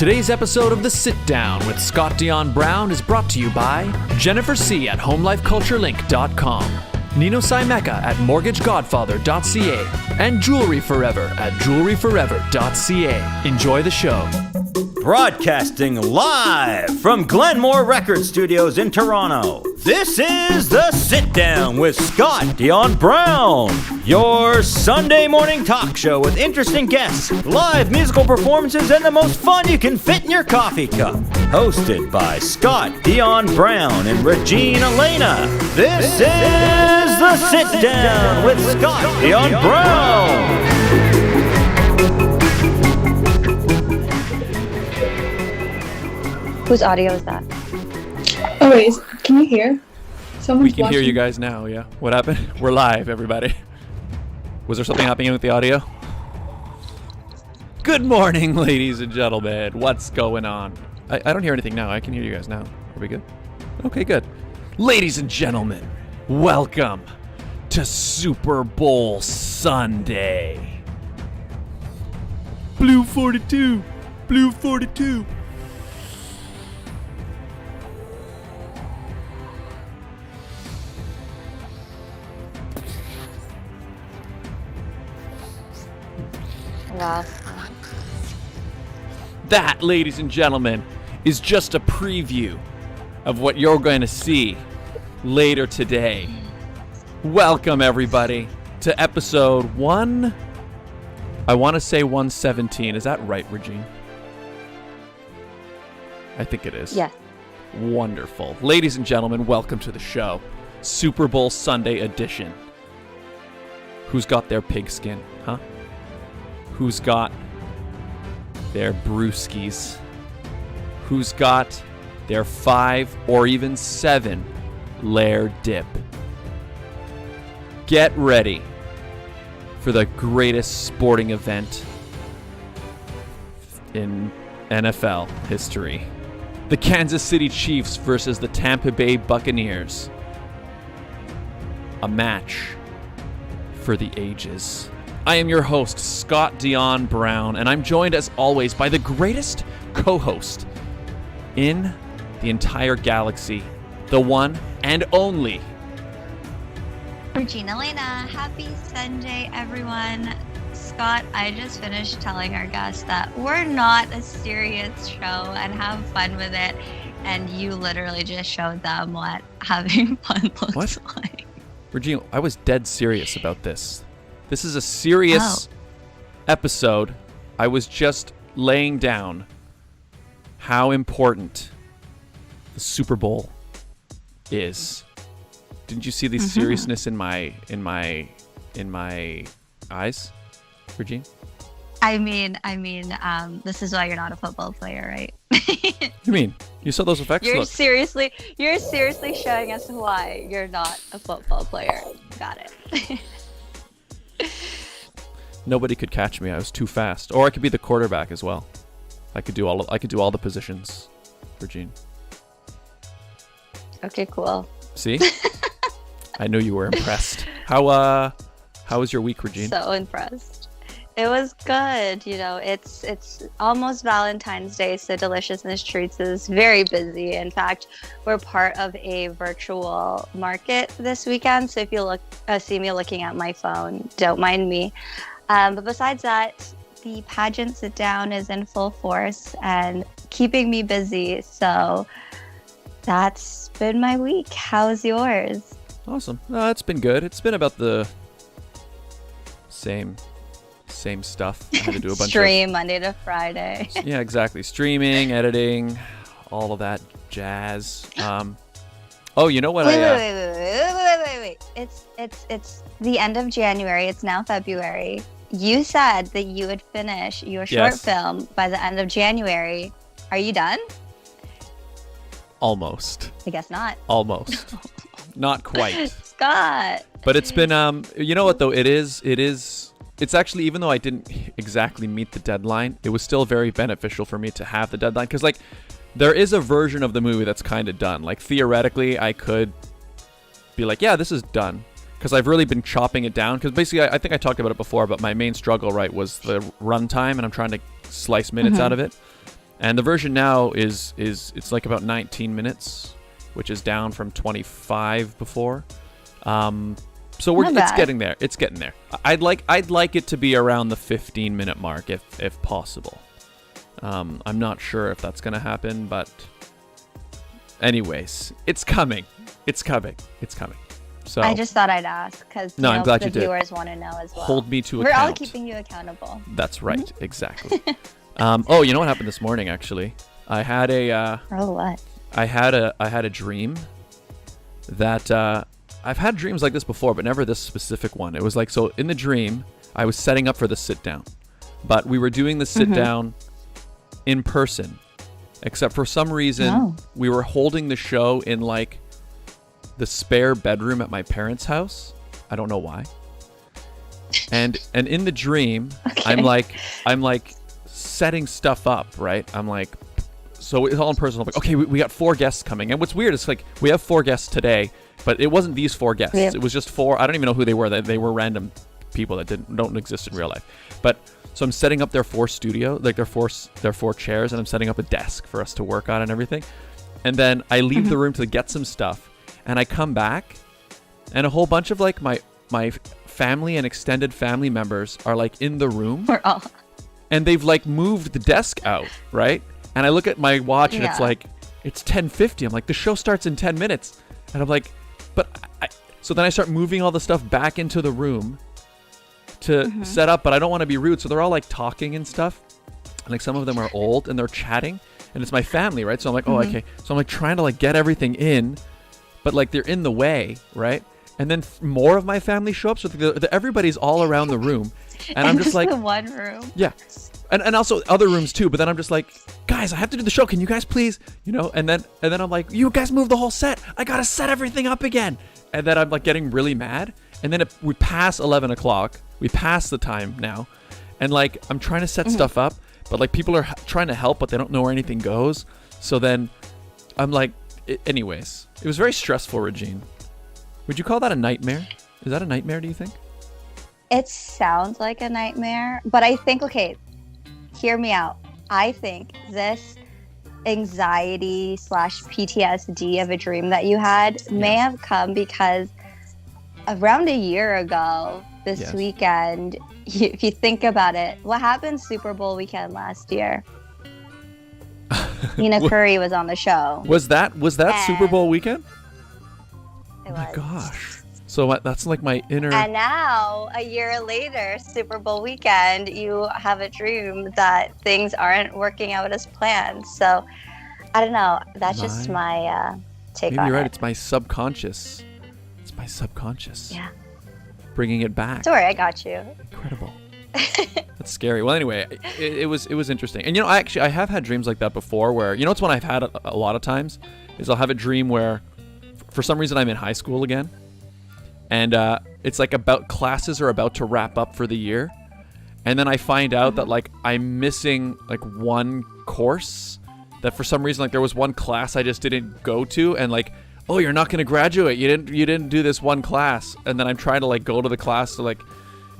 Today's episode of The Sit Down with Scott Dion Brown is brought to you by Jennifer C. at HomeLifeCultureLink.com, Nino Simeka at MortgageGodfather.ca, and Jewelry Forever at JewelryForever.ca. Enjoy the show. Broadcasting live from Glenmore Record Studios in Toronto, this is The Sit Down with Scott Dion Brown, your Sunday morning talk show with interesting guests, live musical performances, and the most fun you can fit in your coffee cup. Hosted by Scott Dion Brown and Regine Alaina, this is The Sit Down with Scott Dion Brown. Whose audio is that? Oh wait, can you hear? We can hear you guys now, yeah. What happened? We're live, everybody. Was there something happening with the audio? Good morning, ladies and gentlemen. What's going on? I don't hear anything now. I can hear you guys now. Are we good? Okay, good. Ladies and gentlemen, welcome to Super Bowl Sunday. Blue 42. Blue 42. Wow. That, ladies and gentlemen, is just a preview of what you're going to see later today. Welcome, everybody, to episode 117. Is that right, Regine? I think it is. Yes. Wonderful. Ladies and gentlemen, welcome to the show. Super Bowl Sunday edition. Who's got their pigskin, huh? Who's got their brewskis? Who's got their 5 or even 7 layer dip? Get ready for the greatest sporting event in NFL history. The Kansas City Chiefs versus the Tampa Bay Buccaneers. A match for the ages. I am your host, Scott Dion Brown, and I'm joined as always by the greatest co-host in the entire galaxy, the one and only Regine Alaina. Happy Sunday, everyone. Scott, I just finished telling our guests that we're not a serious show and have fun with it, and you literally just showed them what having fun looks like. Regine, I was dead serious about this. This is a serious episode. I was just laying down how important the Super Bowl is. Didn't you see the seriousness in my eyes, Regine? I mean, this is why you're not a football player, right? You mean you saw those effects? You're seriously showing us why you're not a football player. Got it. Nobody could catch me. I was too fast. Or I could be the quarterback as well. I could do all the positions, Regine. Okay, cool. See? I knew you were impressed. How was your week, Regine? So impressed. It was good. You know, it's almost Valentine's Day, so Deliciousness Treats is very busy. In fact, we're part of a virtual market this weekend. So if you see me looking at my phone, don't mind me. But besides that, the pageant sit down is in full force and keeping me busy. So that's been my week. How's yours? Awesome. No, it's been good. It's been about the same stuff. I had to do a bunch Stream Monday to Friday. Yeah, exactly. Streaming, editing, all of that jazz. Oh, you know what? Wait. It's the end of January. It's now February. You said that you would finish your short film by the end of January. Are you done? Almost. I guess not. Almost. Not quite. Scott. But it's been you know what though? It's actually, even though I didn't exactly meet the deadline, it was still very beneficial for me to have the deadline, because like there is a version of the movie that's kind of done. Like theoretically, I could be like, yeah, this is done, because I've really been chopping it down. Because basically, I think I talked about it before, but my main struggle, right, was the runtime, and I'm trying to slice minutes out of it. And the version now is it's like about 19 minutes, which is down from 25 before. So it's getting there. It's getting there. I'd like it to be around the 15-minute mark if possible. I'm not sure if that's gonna happen, but anyways, it's coming. It's coming. So I just thought I'd ask because I'm glad you the did. viewers want to know as well. Hold me to We're account. all keeping you accountable. That's right. Exactly. Oh, you know what happened this morning? Actually, I had a. What? I had a dream that I've had dreams like this before, but never this specific one. It was like, so in the dream, I was setting up for the sit down, but we were doing the sit down in person, except for some reason we were holding the show in like the spare bedroom at my parents' house. I don't know why. And in the dream, I'm like setting stuff up, right? I'm like, so it's all in person. I'm like, okay, we got 4 guests coming. And what's weird is like we have 4 guests today, but it wasn't these 4 guests. Yep. It was just 4. I don't even know who they were. They were random people that don't exist in real life. But so I'm setting up their 4 studio, like their 4 chairs, and I'm setting up a desk for us to work on and everything. And then I leave the room to get some stuff, and I come back, and a whole bunch of like my family and extended family members are like in the room. We're all. And they've like moved the desk out, right? And I look at my watch and it's like, it's 10:50. I'm like, the show starts in 10 minutes. And I'm like, but so then I start moving all the stuff back into the room to set up, but I don't want to be rude. So they're all like talking and stuff. And like some of them are old and they're chatting, and it's my family, right? So I'm like, oh, okay. So I'm like trying to like get everything in, but like they're in the way, right? And then more of my family show up. So everybody's all around the room. And I'm just like, the one room. Yeah. And also other rooms too. But then I'm just like, guys, I have to do the show. Can you guys please? You know, and then I'm like, you guys move the whole set. I got to set everything up again. And then I'm like getting really mad. And then we pass 11 o'clock. We pass the time now. And like, I'm trying to set stuff up, but like people are trying to help, but they don't know where anything goes. So then I'm like, anyways, it was very stressful, Regine. Would you call that a nightmare? Is that a nightmare, do you think? It sounds like a nightmare, but I think, okay, hear me out. I think this anxiety / PTSD of a dream that you had may have come because around a year ago, this weekend, if you think about it, what happened Super Bowl weekend last year? Nina Curry was on the show. Was that Super Bowl weekend? It Oh my was. gosh. So that's like my inner... And now, a year later, Super Bowl weekend, you have a dream that things aren't working out as planned. So, I don't know. That's just my take Maybe on you're right. it. It's my subconscious. It's my subconscious. Yeah. Bringing it back. Don't worry, I got you. Incredible. That's scary. Well, anyway, it was interesting. And, you know, I have had dreams like that before where, you know, it's one I've had a lot of times is I'll have a dream where for some reason I'm in high school again. And it's like classes are about to wrap up for the year. And then I find out that like I'm missing like one course, that for some reason like there was one class I just didn't go to, and like, oh, you're not going to graduate. You didn't do this one class. And then I'm trying to like go to the class to like,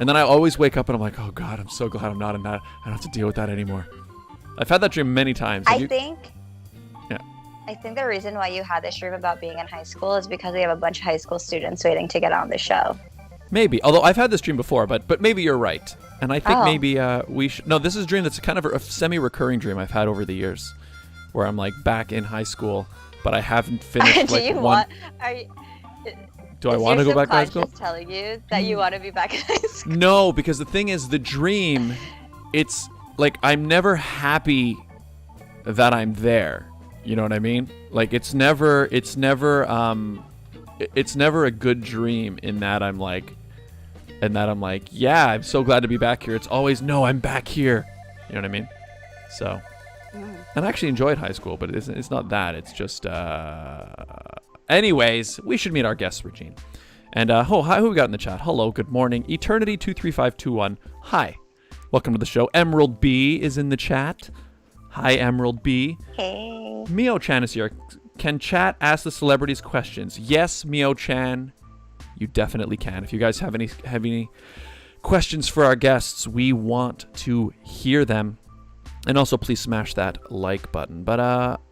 and then I always wake up and I'm like, oh God, I'm so glad I'm not in that. I don't have to deal with that anymore. I've had that dream many times. I think the reason why you had this dream about being in high school is because we have a bunch of high school students waiting to get on the show. Maybe. Although I've had this dream before, but maybe you're right. And I think maybe we should... No, this is a dream that's kind of a semi-recurring dream I've had over the years, where I'm like back in high school, but I haven't finished Do like you one... want... Do I want to go back to high school? Is your subconscious telling you that you want to be back in high school? No, because the thing is, the dream, it's like I'm never happy that I'm there. You know what I mean? Like it's never a good dream in that I'm like, yeah, I'm so glad to be back here. It's always, no, I'm back here. You know what I mean? So, and I actually enjoyed high school, but it's not that. It's just, anyways, we should meet our guests, Regine. And, hi, who we got in the chat? Hello, good morning. Eternity23521. Hi. Welcome to the show. Emerald B is in the chat. Hi, Emerald B. Hey. Mio-chan is here. Can chat ask the celebrities questions? Yes, Mio-chan, you definitely can. If you guys have any questions for our guests, we want to hear them. And also, please smash that like button. But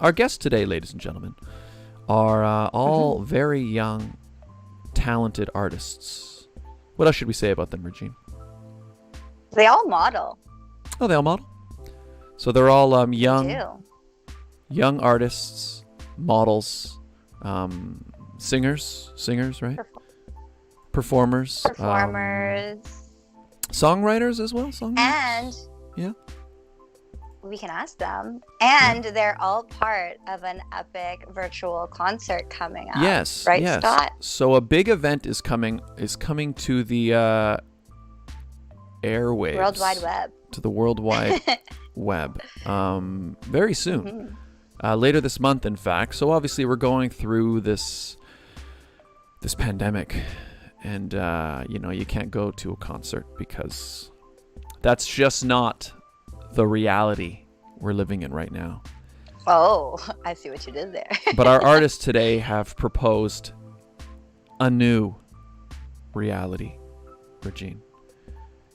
our guests today, ladies and gentlemen, are all very young, talented artists. What else should we say about them, Regine? They all model. Oh, they all model? So they're all They young do. young artists, models, singers, right? Performers. Performers. Songwriters as well? Songwriters? And Yeah. we can ask them. And they're all part of an epic virtual concert coming up. Yes. Right, yes. Scott? So a big event is coming to the airwaves. World Wide Web. To the World Wide Web. Very soon. Later this month, in fact. So obviously we're going through this pandemic, and you can't go to a concert because that's just not the reality we're living in right now. Oh, I see what you did there. But our artists today have proposed a new reality, Regine.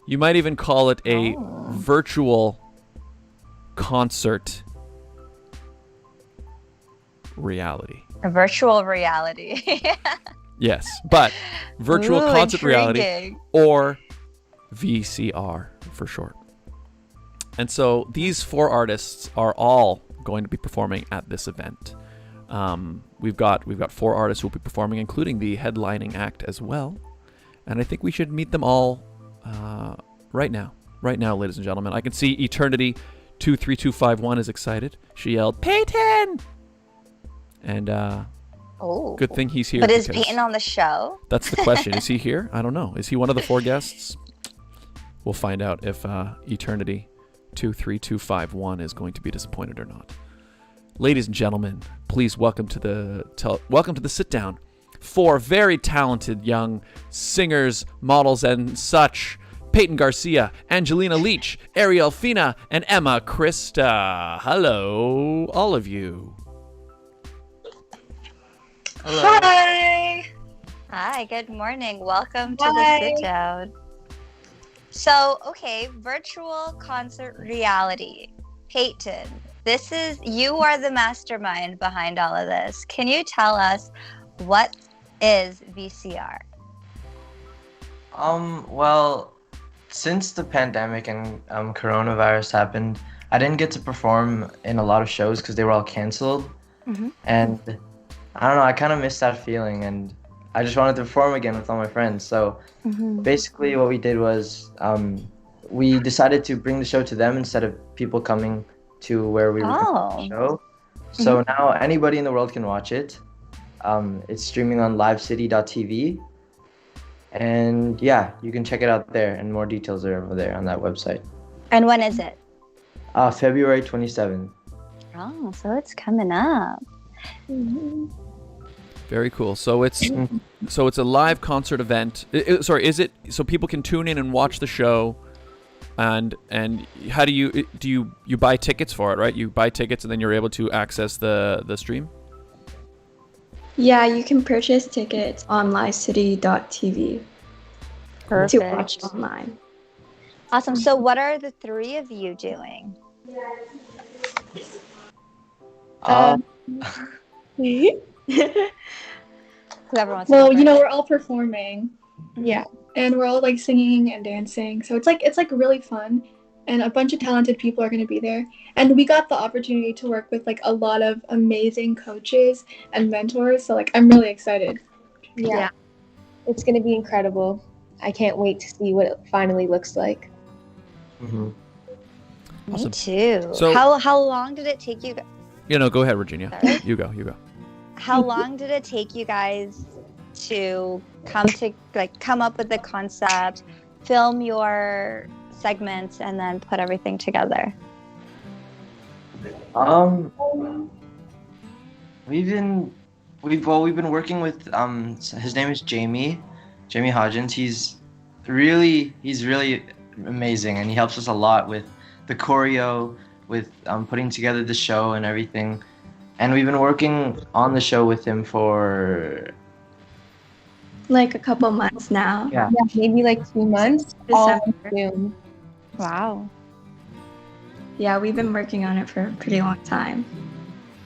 You might even call it a virtual concert reality. A virtual reality. Yes, but virtual Ooh, concert reality, intriguing. or VCR for short. And so these 4 artists are all going to be performing at this event. We've got 4 artists who will be performing, including the headlining act as well. And I think we should meet them all right now, ladies and gentlemen. I can see Eternity 23251 is excited. She yelled, "Peyton!" And Oh. good thing he's here. But is because Peyton on the show? that's the question. Is he here? I don't know. Is he one of the 4 guests? We'll find out if Eternity 23251 is going to be disappointed or not. Ladies and gentlemen, please welcome to the sit down 4 very talented young singers, models, and such. Peyton Garcia, Angelina Leach, Arielle Fina, and Emma-Krysta. Hello, all of you. Hi. Hi, good morning. Welcome to Hi. the sit down. So, okay, virtual concert reality. Peyton, you are the mastermind behind all of this. Can you tell us what is VCR? Well, since the pandemic and coronavirus happened, I didn't get to perform in a lot of shows because they were all canceled. And I don't know, I kind of missed that feeling, and I just wanted to perform again with all my friends. So basically what we did was we decided to bring the show to them instead of people coming to where we were doing the show. So now anybody in the world can watch it. It's streaming on livecity.tv. And yeah, you can check it out there, and more details are over there on that website. And when is it? February 27th. Oh, so it's coming up. Very cool. So it's a live concert event. Sorry, is it so people can tune in and watch the show? And how do you buy tickets for it, right? You buy tickets and then you're able to access the stream? Yeah, you can purchase tickets on livecity.tv to Perfect. watch online. Awesome. So what are the 3 of you doing? Whoever wants to Well, go you know, first. we're all performing. Yeah. And we're all like singing and dancing. So it's like really fun. And a bunch of talented people are going to be there. And we got the opportunity to work with like a lot of amazing coaches and mentors. So like I'm really excited. Yeah. It's going to be incredible. I can't wait to see what it finally looks like. Awesome. Me too. So- how long did it take you? Go ahead, Virginia. Sorry. You go. How long did it take you guys to come up with the concept, film your segments, and then put everything together? We've been working with his name is Jamie Hodgins. He's really amazing, and he helps us a lot with the choreo, with putting together the show and everything. And we've been working on the show with him for Like a couple months now. Yeah. Yeah, maybe like 2 months. All on December. Zoom. Wow. Yeah, we've been working on it for a pretty long time.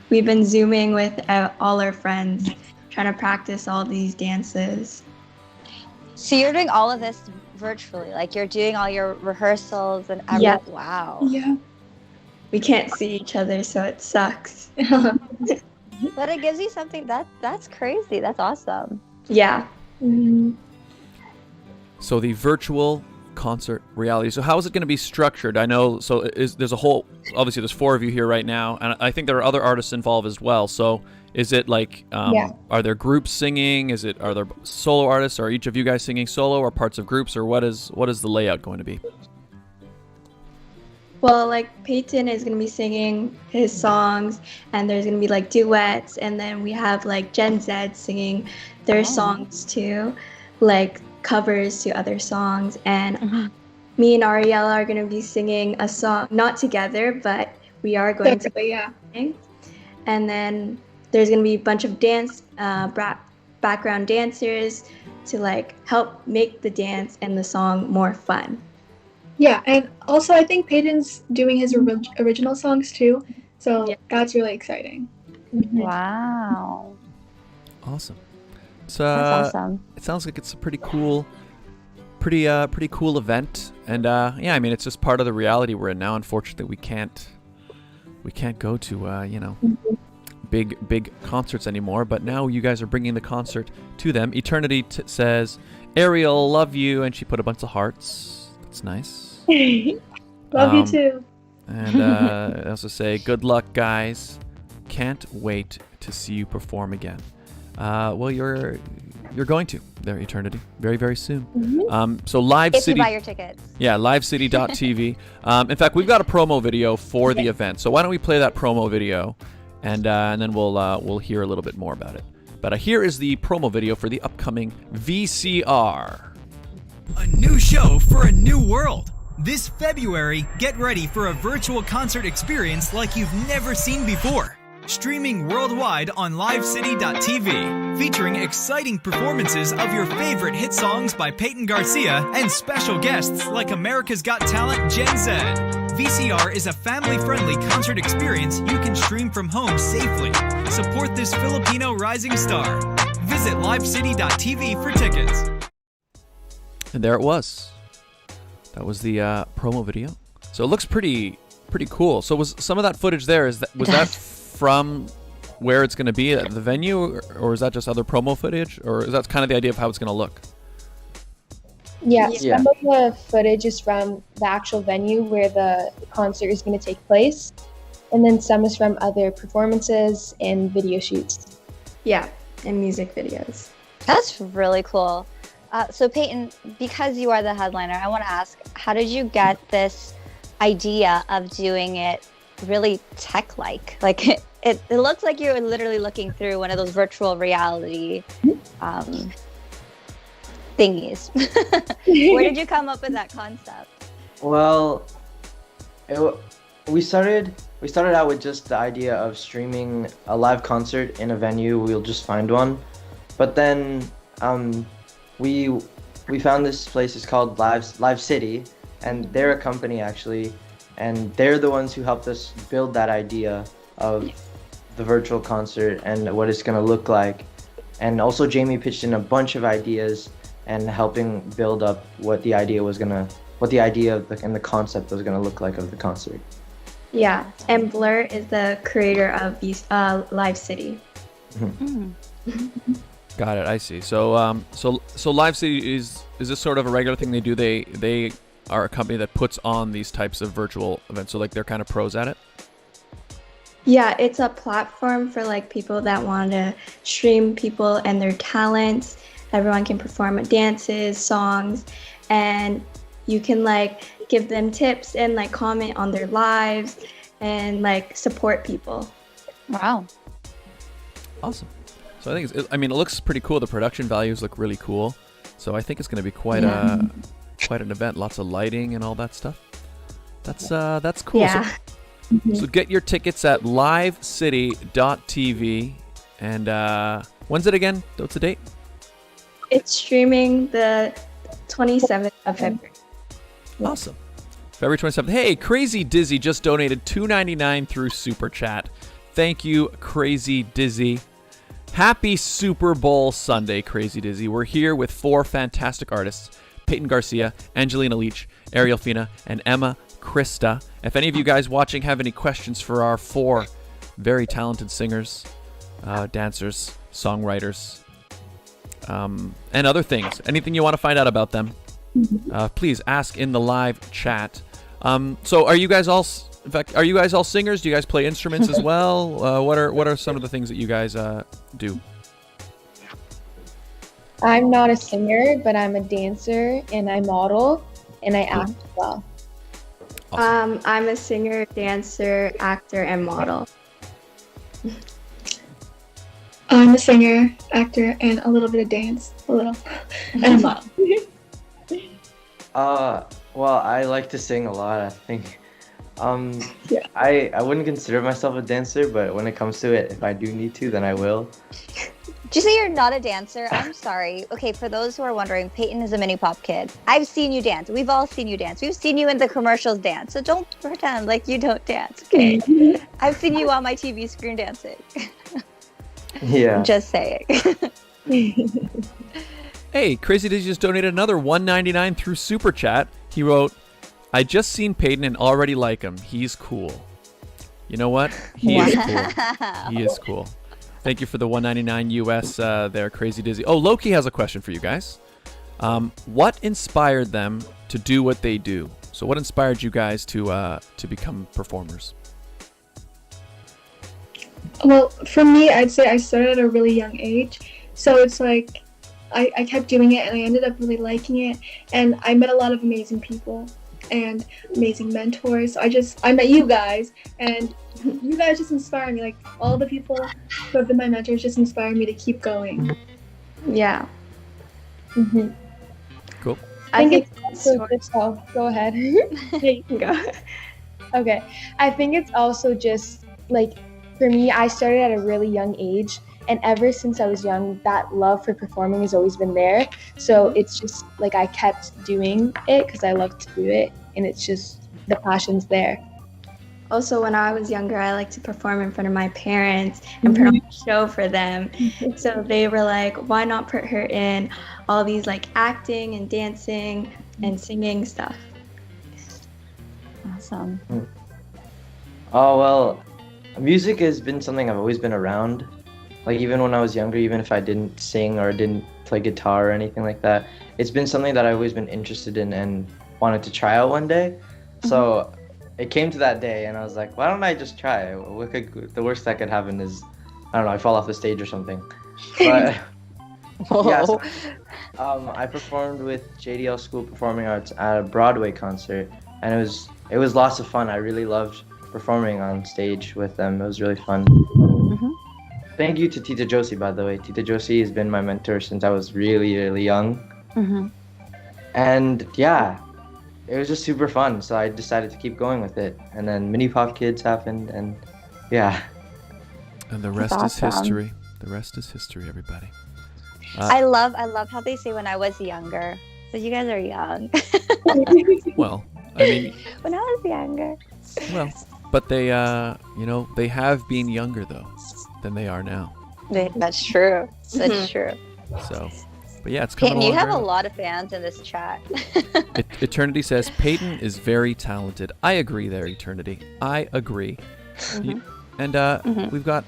We've been Zooming with all our friends, trying to practice all these dances. So you're doing all of this virtually, like you're doing all your rehearsals and everything. Yeah. Wow. Yeah. We can't see each other, so it sucks. But it gives you something that's crazy. That's awesome. Yeah. Mhm. So the virtual concert reality. So how is it going to be structured? I know. So there's a whole. Obviously, there's 4 of you here right now, and I think there are other artists involved as well. So is it like? Yeah. Are there groups singing? Are there solo artists? Are each of you guys singing solo or parts of groups? Or what is the layout going to be? Well, like Peyton is going to be singing his songs, and there's going to be like duets, and then we have like Gen Z singing their songs too, like covers to other songs. And me and Arielle are going to be singing a song, not together, but we are going Definitely, yeah. to sing. And then there's going to be a bunch of dance, background dancers to like help make the dance and the song more fun. Yeah, and also I think Peyton's doing his original songs too, so Yeah. that's really exciting. Wow. Awesome. It's, That's awesome. It sounds like it's a pretty cool event, and yeah, I mean it's just part of the reality we're in now. Unfortunately, we can't go to big concerts anymore. But now you guys are bringing the concert to them. Eternity says, "Arielle, love you," and she put a bunch of hearts. That's nice. Love you too. And I also say, "Good luck, guys. Can't wait to see you perform again." Well, you're going to their Eternity very, very soon. So Live If City. you buy your tickets. Yeah, livecity.tv. In fact, we've got a promo video for the event. So why don't we play that promo video, and then we'll hear a little bit more about it. But here is the promo video for the upcoming VCR. A new show for a new world. This February, get ready for a virtual concert experience like you've never seen before. Streaming worldwide on livecity.tv, featuring exciting performances of your favorite hit songs by Peyton Garcia and special guests like America's Got Talent Gen Z. VCR is a family-friendly concert experience you can stream from home safely. Support this Filipino rising star. Visit livecity.tv for tickets. And there it was. That was the promo video. So it looks pretty cool. So was some of that footage there? Was that from where it's going to be at the venue, or is that just other promo footage, or is that kind of the idea of how it's going to look? Yeah, Yeah. some of the footage is from the actual venue where the concert is going to take place, and then some is from other performances and video shoots. Yeah, and music videos. That's really cool. So Peyton, because you are the headliner, I want to ask, how did you get this idea of doing it really tech-like? Like it looks like you're literally looking through one of those virtual reality thingies. Where did you come up with that concept? Well, we started out with just the idea of streaming a live concert in a venue. We'll just find one, but then we found this place. It's called Live City, and they're a company actually, and they're the ones who helped us build that idea of the virtual concert and what it's gonna look like. And also Jamie pitched in a bunch of ideas and helping build up what the idea of and the concept was gonna look like of the concert. Yeah, and Blur is the creator of Live City. Got it. I see. So so Live City is this sort of a regular thing they do? They are a company that puts on these types of virtual events. So like they're kind of pros at it. Yeah, it's a platform for like people that want to stream people and their talents. Everyone can perform dances, songs, and you can like give them tips and like comment on their lives and like support people. Wow. Awesome. So I think it looks pretty cool. The production values look really cool. So I think it's going to be quite an event. Lots of lighting and all that stuff. That's cool. Yeah. So get your tickets at livecity.tv. And when's it again? What's the date? It's streaming the 27th of February. Awesome. February 27th. Hey, Crazy Dizzy just donated $2.99 through Super Chat. Thank you, Crazy Dizzy. Happy Super Bowl Sunday, Crazy Dizzy. We're here with 4 fantastic artists: Peyton Garcia, Angelina Leach, Arielle, Fina, and Emma-Krysta. If any of you guys watching have any questions for our 4 very talented singers, dancers, songwriters, and other things, anything you want to find out about them, please ask in the live chat. So are you guys all singers? Do you guys play instruments as well? What are some of the things that you guys do? I'm not a singer, but I'm a dancer and I model and I act as well. Awesome. I'm a singer, dancer, actor, and model. I'm a singer, actor, and a little bit of dance, and a model. Well, I like to sing a lot, I think. Yeah. I wouldn't consider myself a dancer, but when it comes to it, if I do need to, then I will. Did you say you're not a dancer? I'm sorry. Okay, for those who are wondering, Peyton is a mini pop kid. I've seen you dance. We've all seen you dance. We've seen you in the commercials dance. So don't pretend like you don't dance, okay? I've seen you on my TV screen dancing. Yeah. I'm just saying. Hey, Crazy Dizzy just donated another $1.99 through Super Chat. He wrote, I just seen Peyton and already like him. He's cool. You know what? He is cool. He is cool. Thank you for the $1.99 US there, Crazy Dizzy. Oh, Loki has a question for you guys. What inspired them to do what they do? So what inspired you guys to become performers? Well, for me, I'd say I started at a really young age. So it's like I kept doing it and I ended up really liking it. And I met a lot of amazing people and amazing mentors. I met you guys, and you guys just inspire me. Like, all the people who have been my mentors just inspire me to keep going. Yeah. Mm-hmm. Cool. I think it's also just, go ahead. You can go. Okay. I think it's also just, like, for me, I started at a really young age, and ever since I was young, that love for performing has always been there. So it's just, like, I kept doing it because I love to do it, and it's just, the passion's there. Also, when I was younger, I liked to perform in front of my parents and put on a show for them. So they were like, why not put her in all these, like, acting and dancing and singing stuff? Awesome. Oh, well, music has been something I've always been around. Like, even when I was younger, even if I didn't sing or didn't play guitar or anything like that, it's been something that I've always been interested in and wanted to try out one day. So it came to that day and I was like, why don't I just try? The worst that could happen is, I don't know, I fall off the stage or something. But yeah, so, I performed with JDL School of Performing Arts at a Broadway concert, and it was lots of fun. I really loved performing on stage with them. It was really fun. Thank you to Tita Josie, by the way. Tita Josie has been my mentor since I was really, really young. And yeah, it was just super fun. So I decided to keep going with it. And then Mini Pop Kids happened, and yeah. And the rest is history. The rest is history, everybody. I love how they say when I was younger. So you guys are young. Well, I mean, when I was younger. Well, but they, they have been younger though than they are now. That's true. That's true. So, but yeah, it's coming Peyton, along. you have very a lot of fans in this chat. Eternity says Peyton is very talented. I agree there, Eternity. I agree. We've got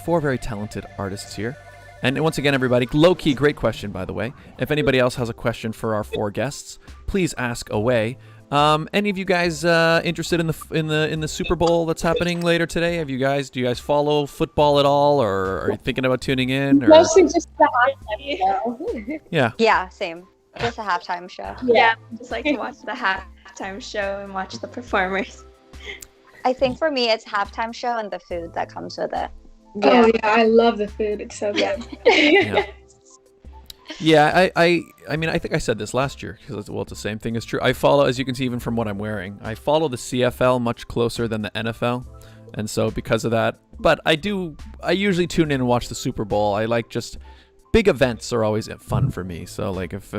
4 very talented artists here. And once again, everybody, low-key, great question, by the way. If anybody else has a question for our 4 guests, please ask away. Any of you guys interested in the Super Bowl that's happening later today? Do you guys follow football at all, or are you thinking about tuning in? Or? Mostly just the halftime show. Yeah. Yeah, same. Just a halftime show. Yeah, I just like to watch the halftime show and watch the performers. I think for me, it's halftime show and the food that comes with it. Oh yeah, I love the food. It's so good. Yeah, I mean, I think I said this last year because it's the same thing is true. I follow, as you can see, even from what I'm wearing, I follow the CFL much closer than the NFL, and so because of that. But I usually tune in and watch the Super Bowl. I like just big events are always fun for me. So like if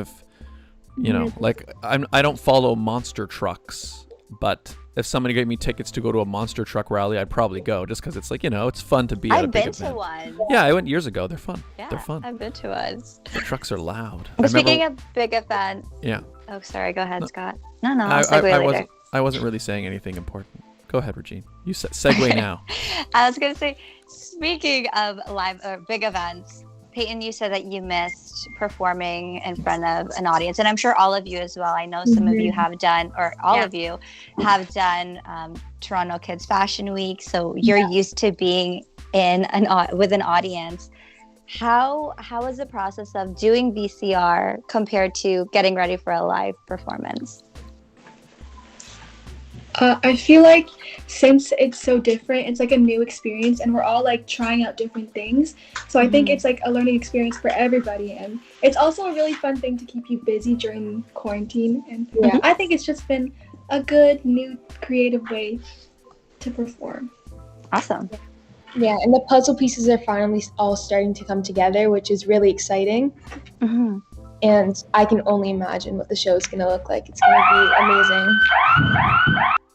you know, like I don't follow monster trucks But if somebody gave me tickets to go to a monster truck rally, I'd probably go just because it's like, it's fun to be at a I've big been event. to one. Yeah, I went years ago. They're fun. Yeah, They're fun. I've been to one. The trucks are loud. But speaking of big events. Yeah. Oh, sorry. Go ahead, Scott. No, I'll segue later. I wasn't really saying anything important. Go ahead, Regine. You segue now. I was going to say, speaking of live or big events, Peyton, you said that you missed performing in front of an audience, and I'm sure all of you as well. I know some of you have done, or all of you have done Toronto Kids Fashion Week, so you're used to being with an audience. How is the process of doing VCR compared to getting ready for a live performance? I feel like since it's so different, it's like a new experience, and we're all like trying out different things. So I think it's like a learning experience for everybody, and it's also a really fun thing to keep you busy during quarantine. And I think it's just been a good, new, creative way to perform. Awesome. Yeah, and the puzzle pieces are finally all starting to come together, which is really exciting. Mm-hmm. And I can only imagine what the show is going to look like. It's going to be amazing.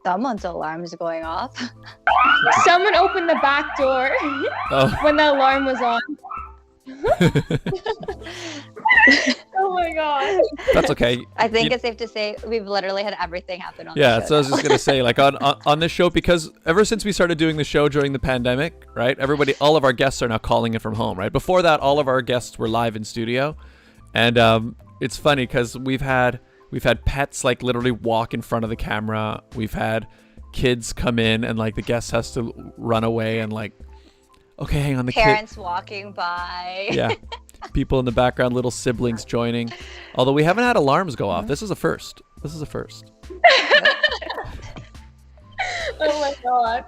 Someone's alarm is going off. Someone opened the back door when the alarm was on. Oh my god. That's okay. I think it's safe to say we've literally had everything happen on the show. So I was just gonna say, like on this show, because ever since we started doing the show during the pandemic, right? All of our guests are now calling in from home, right? Before that, all of our guests were live in studio, and it's funny because we've had pets like literally walk in front of the camera. We've had kids come in and like the guest has to run away and like, okay, hang on, the parents walking by. Yeah. People in the background, little siblings joining. Although we haven't had alarms go off. This is a first. Oh my god.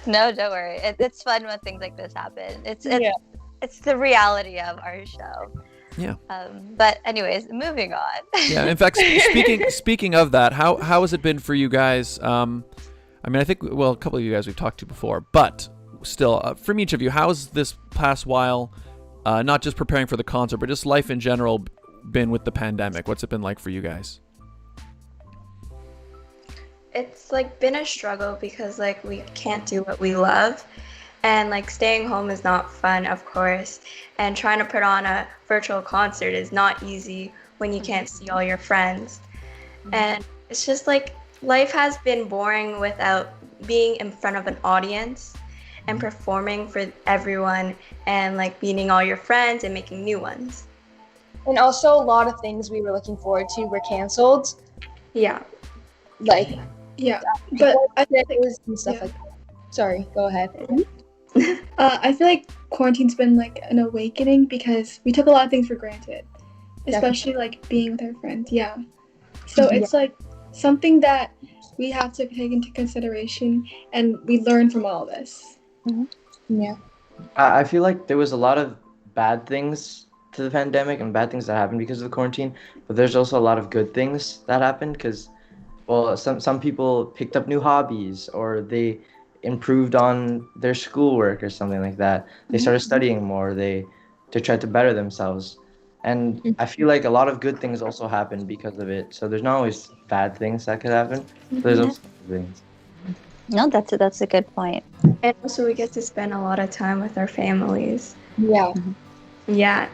No, don't worry. It's fun when things like this happen. It's the reality of our show. Yeah. But anyways, moving on. Yeah. In fact, speaking of that, how has it been for you guys? I mean, I think a couple of you guys we've talked to before, but still, from each of you, how's this past while, not just preparing for the concert, but just life in general, been with the pandemic? What's it been like for you guys? It's like been a struggle because like we can't do what we love, and like staying home is not fun, of course, and trying to put on a virtual concert is not easy when you can't see all your friends. And it's just like life has been boring without being in front of an audience and performing for everyone and like meeting all your friends and making new ones. And also a lot of things we were looking forward to were canceled. Yeah. Like, yeah, but I think it was and stuff like that. Sorry, go ahead. I feel like quarantine's been like an awakening because we took a lot of things for granted, especially like being with our friends. Yeah. So it's like something that we have to take into consideration, and we learn from all this. Mm-hmm. Yeah. I feel like there was a lot of bad things to the pandemic and bad things that happened because of the quarantine, but there's also a lot of good things that happened because, well, some people picked up new hobbies, or they improved on their schoolwork or something like that. They started studying more. They tried to better themselves. And I feel like a lot of good things also happened because of it. So there's not always bad things that could happen. There's also good things. No, that's a good point. And also we get to spend a lot of time with our families. Yeah. Yeah.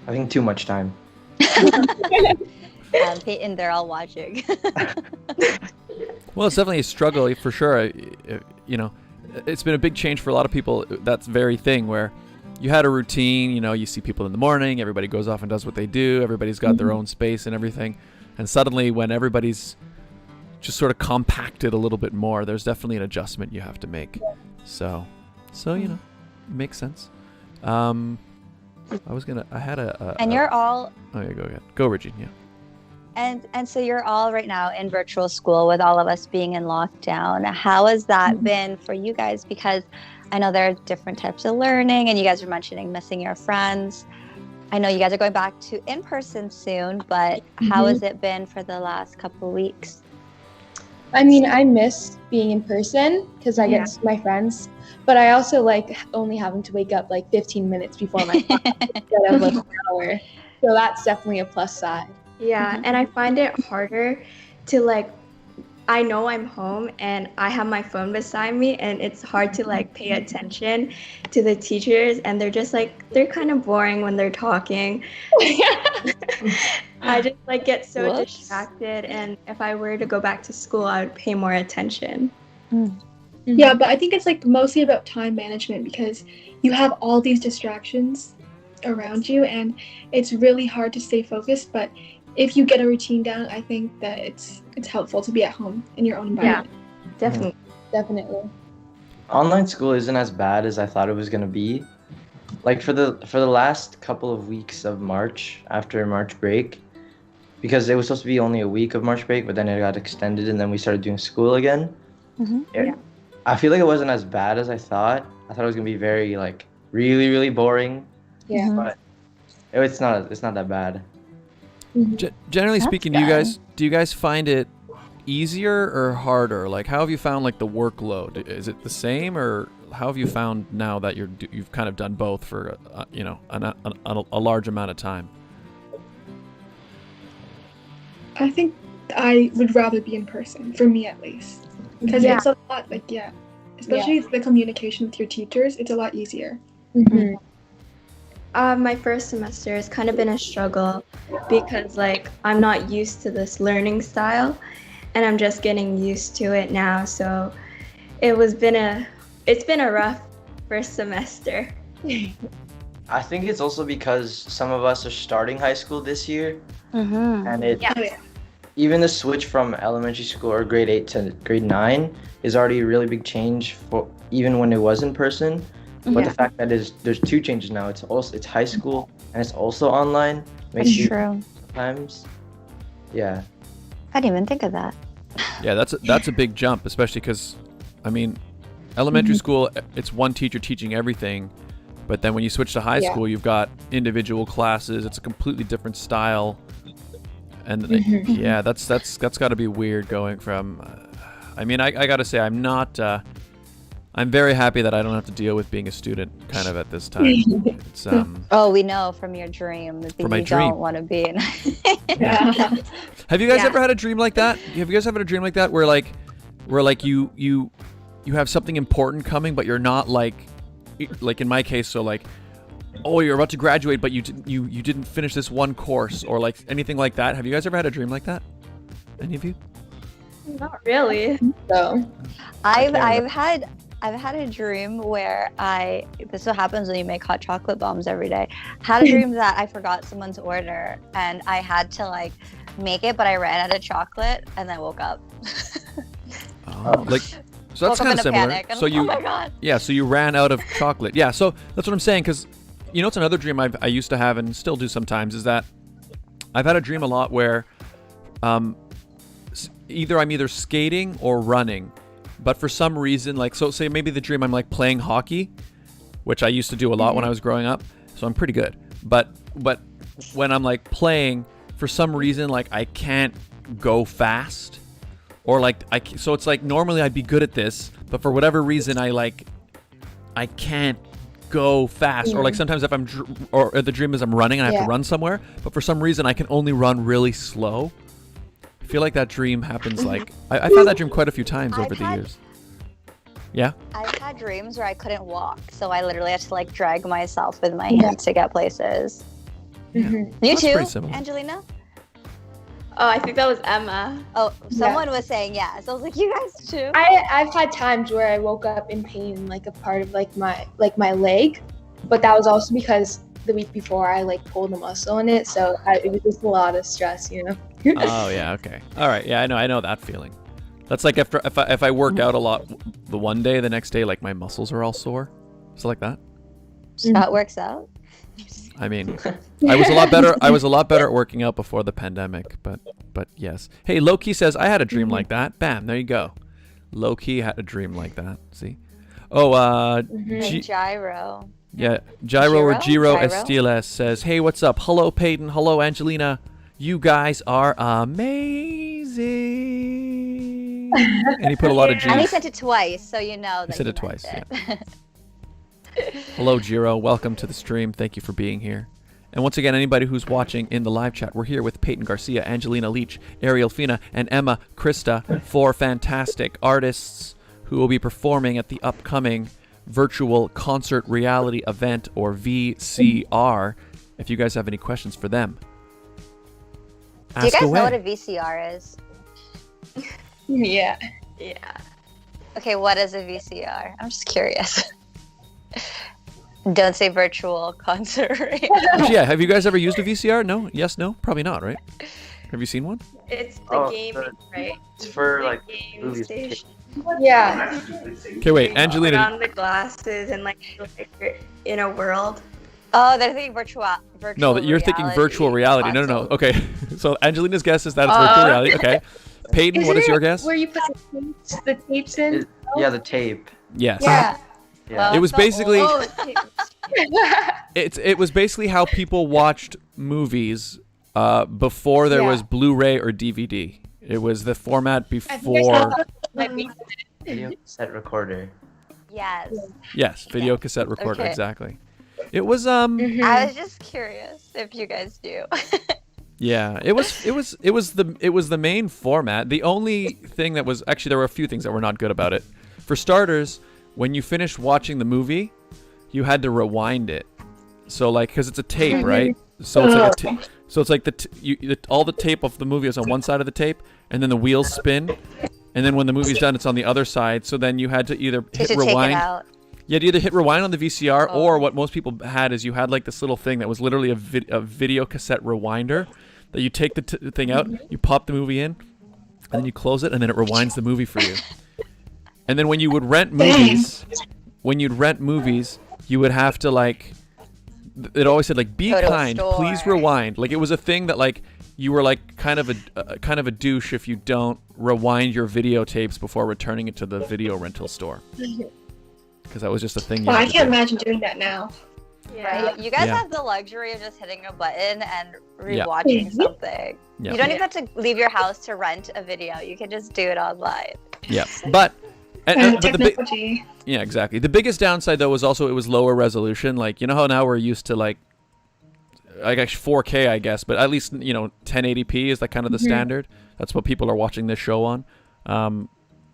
I think too much time. Peyton, they're all watching. Well, it's definitely a struggle for sure. It's been a big change for a lot of people. That's very thing where you had a routine, you see people in the morning, everybody goes off and does what they do. Everybody's got their own space and everything. And suddenly when everybody's just sort of compacted a little bit more, there's definitely an adjustment you have to make. So it makes sense. I had a and you're all... Oh, yeah, go ahead. Go, Regine, yeah. And so you're all right now in virtual school with all of us being in lockdown. How has that been for you guys? Because I know there are different types of learning, and you guys are mentioning missing your friends. I know you guys are going back to in-person soon, but how has it been for the last couple of weeks? I mean, I miss being in person because I get to see my friends, but I also like only having to wake up like 15 minutes before my class instead of like an hour. So that's definitely a plus side. Yeah, and I find it harder to like I know I'm home and I have my phone beside me, and it's hard to like pay attention to the teachers, and they're just like, they're kind of boring when they're talking. I just like get so distracted, and if I were to go back to school, I would pay more attention. Yeah, but I think it's like mostly about time management, because you have all these distractions around you and it's really hard to stay focused. But if you get a routine down, I think that it's helpful to be at home in your own environment. Yeah, Definitely. Online school isn't as bad as I thought it was gonna be. Like for the last couple of weeks of March, after March break, because it was supposed to be only a week of March break, but then it got extended and then we started doing school again. I feel like it wasn't as bad as I thought. I thought it was gonna be very like really, really boring. Yeah. But it's not that bad. Generally speaking, do you guys find it easier or harder? Like, how have you found like the workload? Is it the same, or how have you found now that you've kind of done both for a large amount of time? I think I would rather be in person, for me at least, because it's a lot especially the communication with your teachers. It's a lot easier. My first semester has kind of been a struggle because like I'm not used to this learning style, and I'm just getting used to it now. So it's been a rough first semester. I think it's also because some of us are starting high school this year, and even the switch from elementary school or grade 8 to grade 9 is already a really big change for even when it was in person. But the fact that there's two changes now. It's high school and it's also online. Makes you true. Sometimes. Yeah. I didn't even think of that. Yeah, that's a big jump, especially because, I mean, elementary school, it's one teacher teaching everything, but then when you switch to high school, you've got individual classes. It's a completely different style, and that's got to be weird going from. I mean, I got to say, I'm not. I'm very happy that I don't have to deal with being a student kind of at this time. It's, oh, we know from your dream that you don't want to be in. Have you guys ever had a dream like that? Have you guys ever had a dream like that where you have something important coming, but you're not like in my case, so like, oh, you're about to graduate, but you didn't finish this one course, or like anything like that? Have you guys ever had a dream like that? Any of you? Not really. So I've had a dream where this is what happens when you make hot chocolate bombs every day. Had a dream that I forgot someone's order and I had to like make it, but I ran out of chocolate and then woke up. So that's kind of similar. So oh my God. Yeah, so you ran out of chocolate. Yeah, so that's what I'm saying, because you know, it's another dream I used to have and still do sometimes, is that I've had a dream a lot where I'm either skating or running. But for some reason, like, so say maybe the dream I'm like playing hockey, which I used to do a lot when I was growing up, so I'm pretty good. But when I'm like playing, for some reason, like I can't go fast, or like so it's like normally I'd be good at this, but for whatever reason I can't go fast, or like sometimes if I'm or the dream is I'm running and I have to run somewhere, but for some reason I can only run really slow. I feel like that dream happens like I've had that dream quite a few times over the years. Yeah? I've had dreams where I couldn't walk, so I literally had to like drag myself with my hands to get places. You too, Angelina? Oh, I think that was Emma. Oh, someone was saying yes. I was like, you guys too? I've had times where I woke up in pain, like a part of like my leg, but that was also because the week before I like pulled a muscle in it, so it was just a lot of stress, you know. Oh yeah, okay, all right, yeah, I know that feeling. That's like after if I work out a lot the one day, the next day like my muscles are all sore. It's like that. That works out. I mean, I was a lot better at working out before the pandemic, but yes. Hey, Loki says I had a dream like that. Bam, there you go. Loki had a dream like that. See? Oh, Gyro. Yeah, Gyro or Giro Estiles says, "Hey, what's up? Hello, Peyton. Hello, Angelina. You guys are amazing." And he put a lot of G's. And he sent it twice, so you know that he sent it twice. Yeah. Hello, Giro. Welcome to the stream. Thank you for being here. And once again, anybody who's watching in the live chat, we're here with Peyton, Garcia, Angelina, Leach, Arielle, Fina, and Emma-Krysta, 4 fantastic artists who will be performing at the upcoming virtual concert reality event, or VCR. If you guys have any questions for them, Do you ask guys away. know what a VCR is? Yeah. Yeah. Okay, what is a VCR? I'm just curious. Don't say virtual concert. Actually, yeah, have you guys ever used a VCR? No? Yes, no? Probably not, right? Have you seen one? It's the Oh, gaming, right? It's for The like game movies. station. Yeah. Okay, wait, Put Angelina. on the glasses and like you're in a world. Oh, they're thinking virtual. No, that you're thinking virtual reality. No, no, no. console. Okay, so Angelina's guess is that it's virtual reality. Okay. Peyton, what is your guess? Where you put the tapes in? Yeah, the tape. Yes. Yeah. Yeah. Well, It was the basically old- it was basically how people watched movies before there Yeah. was Blu-ray or DVD. It was the format I think I before. saw that. Video cassette recorder. Yes. Yes, video cassette recorder. Okay. Exactly. It was Mm-hmm. I was just curious if you guys do. Yeah, it was the main format. The only thing that was actually, there were a few things that were not good about it. For starters, when you finished watching the movie, you had to rewind it. So like, because it's a tape, right? So it's like so it's like all the tape of the movie is on one side of the tape, and then the wheels spin, and then when the movie's done, it's on the other side. So then you had to either You hit should take it rewind. out. You had to either hit rewind on the VCR, Oh. or what most people had is you had like this little thing that was literally a video cassette rewinder, that you take the thing out, you pop the movie in, and then you close it, and then it rewinds the movie for you. And then when you would rent movies, you would have to like, it always said like, be Go to a kind, please store. rewind. Like it was a thing that like you were like kind of a douche if you don't rewind your videotapes before returning it to the video rental store. Because that was just a thing. Well, I had to can't do. imagine doing that now. Right? You guys Yeah. have the luxury of just hitting a button and Yeah. rewatching something. Yeah. You don't even have to leave your house to rent a video. You can just do it online. Yeah, but And but the big, technology. yeah, exactly. The biggest downside though was also it was lower resolution. Like, you know how now we're used to like actually 4K, I guess, but at least 1080p is like kind of the standard. That's what people are watching this show on.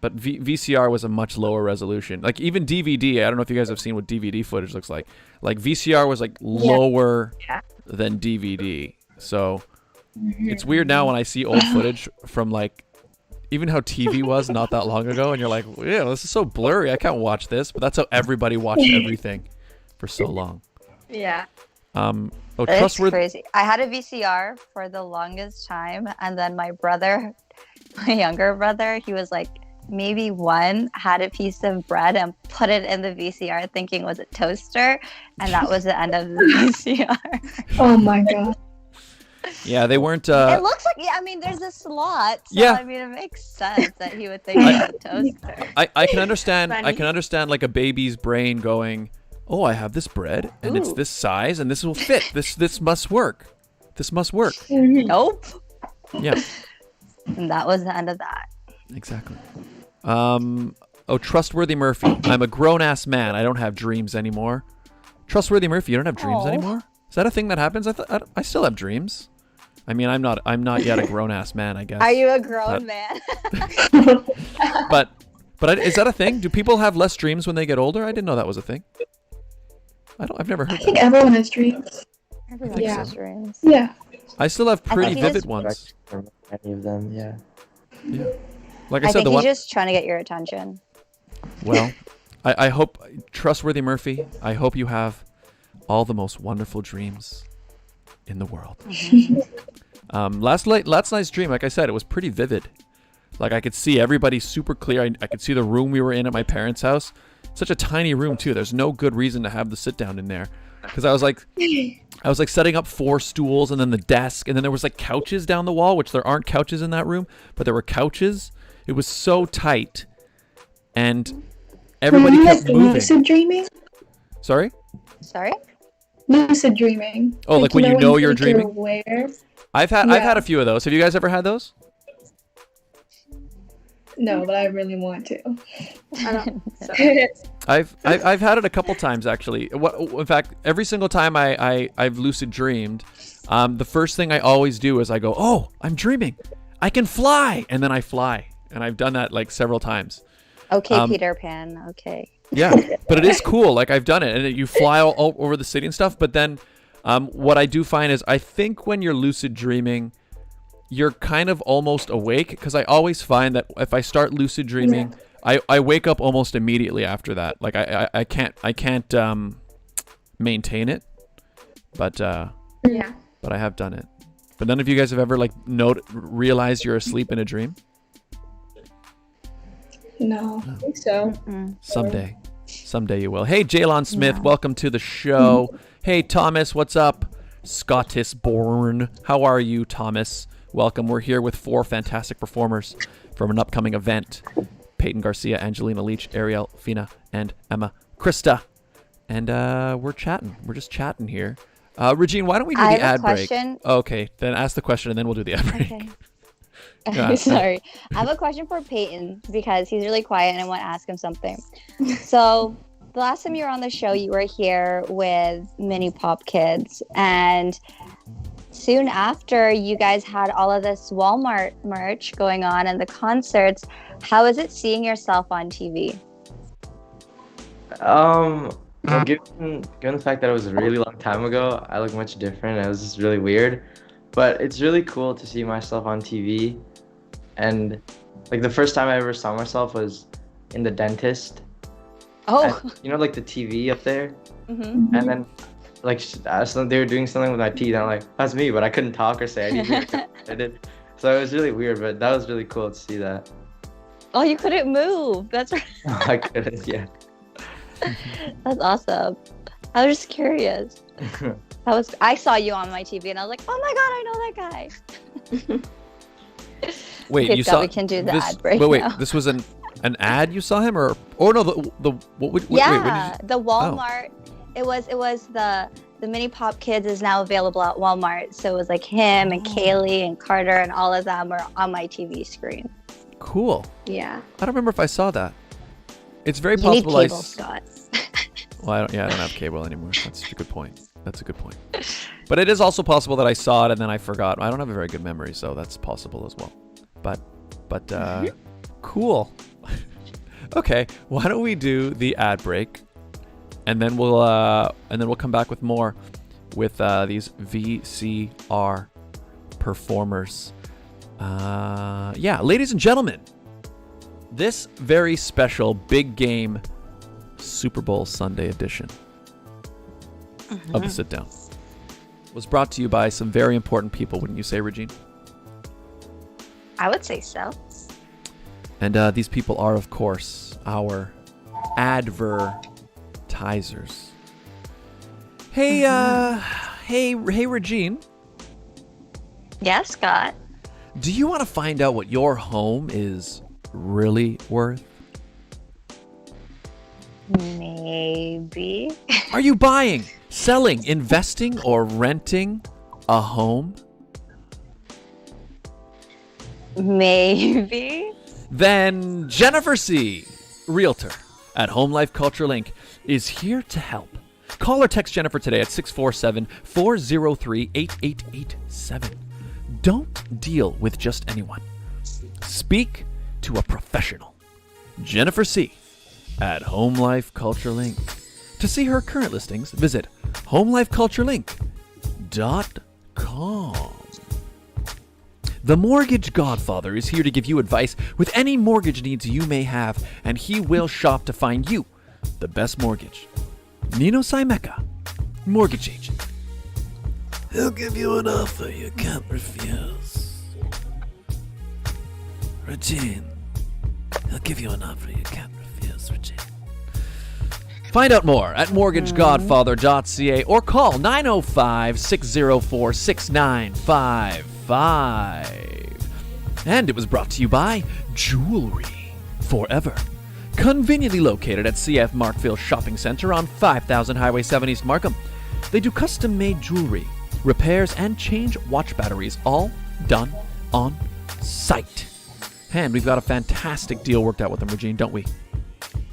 But VCR was a much lower resolution. Like even DVD, I don't know if you guys have seen what DVD footage looks like. Like VCR was like lower than DVD. So it's weird now when I see old footage from like even how TV was not that long ago, and you're like, yeah, this is so blurry. I can't watch this. But that's how everybody watched everything for so long. Yeah. Oh, It's trustworthy. crazy. I had a VCR for the longest time, and then my brother, my younger brother, he was like maybe one, had a piece of bread and put it in the VCR thinking it was a toaster, and that was the end of the VCR. Oh my god. Yeah, they weren't. It looks like, I mean, there's a slot. So, Yeah. I mean, it makes sense that he would think it was a toaster. I can understand. I Funny. can understand like a baby's brain going, "Oh, I have this bread, and it's this size, and this will fit. This must work. This must work." Nope. Yeah, And that was the end of that. exactly. Oh, Trustworthy Murphy. I'm a grown-ass man. I don't have dreams anymore. Trustworthy Murphy, you don't have dreams Aw. anymore? Is that a thing that happens? I still have dreams. I mean, I'm not yet a grown-ass man, I guess. Are you a grown man? But is that a thing? Do people have less dreams when they get older? I didn't know that was a thing. I've never I heard think that. everyone has dreams. Everyone Yeah. has dreams. Yeah. I still have pretty think he vivid just- ones. Any of them, yeah. Yeah. Like I I said, think the he's one. just trying to get your attention. Well, I hope, Trustworthy Murphy, I hope you have all the most wonderful dreams in the world. Last night's dream, like I said, it was pretty vivid. Like I could see everybody super clear. I could see the room we were in at my parents' house. Such a tiny room too. There's no good reason to have the sit down in there. Because I was like setting up 4 stools and then the desk, and then there was like couches down the wall, which there aren't couches in that room, but there were couches. It was so tight, and everybody kept moving. Lucid dreaming? Sorry? Sorry? Lucid dreaming. Oh, like when you know you're think you're dreaming? aware. I've had Yeah. a few of those. Have you guys ever had those? No, but I really want to. I don't so. I've had it a couple times actually. In fact, every single time I've lucid dreamed, the first thing I always do is I go, "Oh, I'm dreaming. I can fly," and then I fly, and I've done that like several times. Okay, Peter Pan. Okay. Yeah, but it is cool. Like I've done it, and you fly all over the city and stuff. But then, what I do find is I think when you're lucid dreaming, you're kind of almost awake, because I always find that if I start lucid dreaming, I wake up almost immediately after that. Like I can't maintain it, but but I have done it. But none of you guys have ever like realized you're asleep in a dream? No. I think so. Someday you will. Hey, Jaylon Smith, welcome to the show. Hey, Thomas, what's up? Scottis Born, how are you, Thomas? Welcome. We're here with 4 fantastic performers from an upcoming event. Peyton, Garcia, Angelina, Leach, Arielle, Fina, and Emma-Krysta. And we're chatting. We're just chatting here. Regine, why don't we do the ad break? Okay, then ask the question and then we'll do the ad break. Okay. Yeah. Sorry. I have a question for Peyton because he's really quiet and I want to ask him something. So the last time you were on the show, you were here with Mini Pop Kids, and soon after you guys had all of this Walmart merch going on and the concerts. How is it seeing yourself on TV? Well, given the fact that it was a really long time ago, I look much different. It was just really weird. But it's really cool to see myself on TV. And like the first time I ever saw myself was in the dentist. Oh. And, you know, like the TV up there? Mm-hmm. And then like they were doing something with my teeth. And I'm like, that's me, but I couldn't talk or say anything. I did. So it was really weird, but that was really cool to see that. Oh, you couldn't move. That's right. I couldn't, yeah. That's awesome. I was just curious. I saw you on my TV and I was like, oh my god, I know that guy. Wait, okay, you saw? We can do the this, ad break wait, now. This was an ad you saw him, or no, the what? Yeah, the Walmart. Oh. It was the Mini Pop Kids is now available at Walmart. So it was like him and Kaylee and Carter and all of them were on my TV screen. Cool. Yeah. I don't remember if I saw that. It's very you possible. Need cable, Scott. Well, I don't have cable anymore. That's a good point. But it is also possible that I saw it and then I forgot. I don't have a very good memory, so that's possible as well. But cool. Okay, why don't we do the ad break, and then we'll come back with more with these VCR performers. Ladies and gentlemen, this very special big game Super Bowl Sunday edition of the Sit Down was brought to you by some very important people, wouldn't you say, Regine? I would say so. And these people are, of course, our advertisers. Hey, hey, Regine. Yes, Scott. Do you want to find out what your home is really worth? Maybe. Are you buying, selling, investing, or renting a home? Maybe. Then Jennifer C., Realtor at Home Life Culture Link, is here to help. Call or text Jennifer today at 647-403-8887. Don't deal with just anyone. Speak to a professional. Jennifer C. at Home Life Culture Link. To see her current listings, visit homelifeculturelink.com. The Mortgage Godfather is here to give you advice with any mortgage needs you may have, and he will shop to find you the best mortgage. Nino Saimeka, mortgage agent. He'll give you an offer you can't refuse. Regine, he'll give you an offer you can't refuse, Regine. Find out more at mortgagegodfather.ca or call 905-604-6955. And it was brought to you by Jewelry Forever. Conveniently located at CF Markville Shopping Center on 5000 Highway 7 East Markham. They do custom-made jewelry, repairs, and change watch batteries, all done on site. And we've got a fantastic deal worked out with them, Regine, don't we?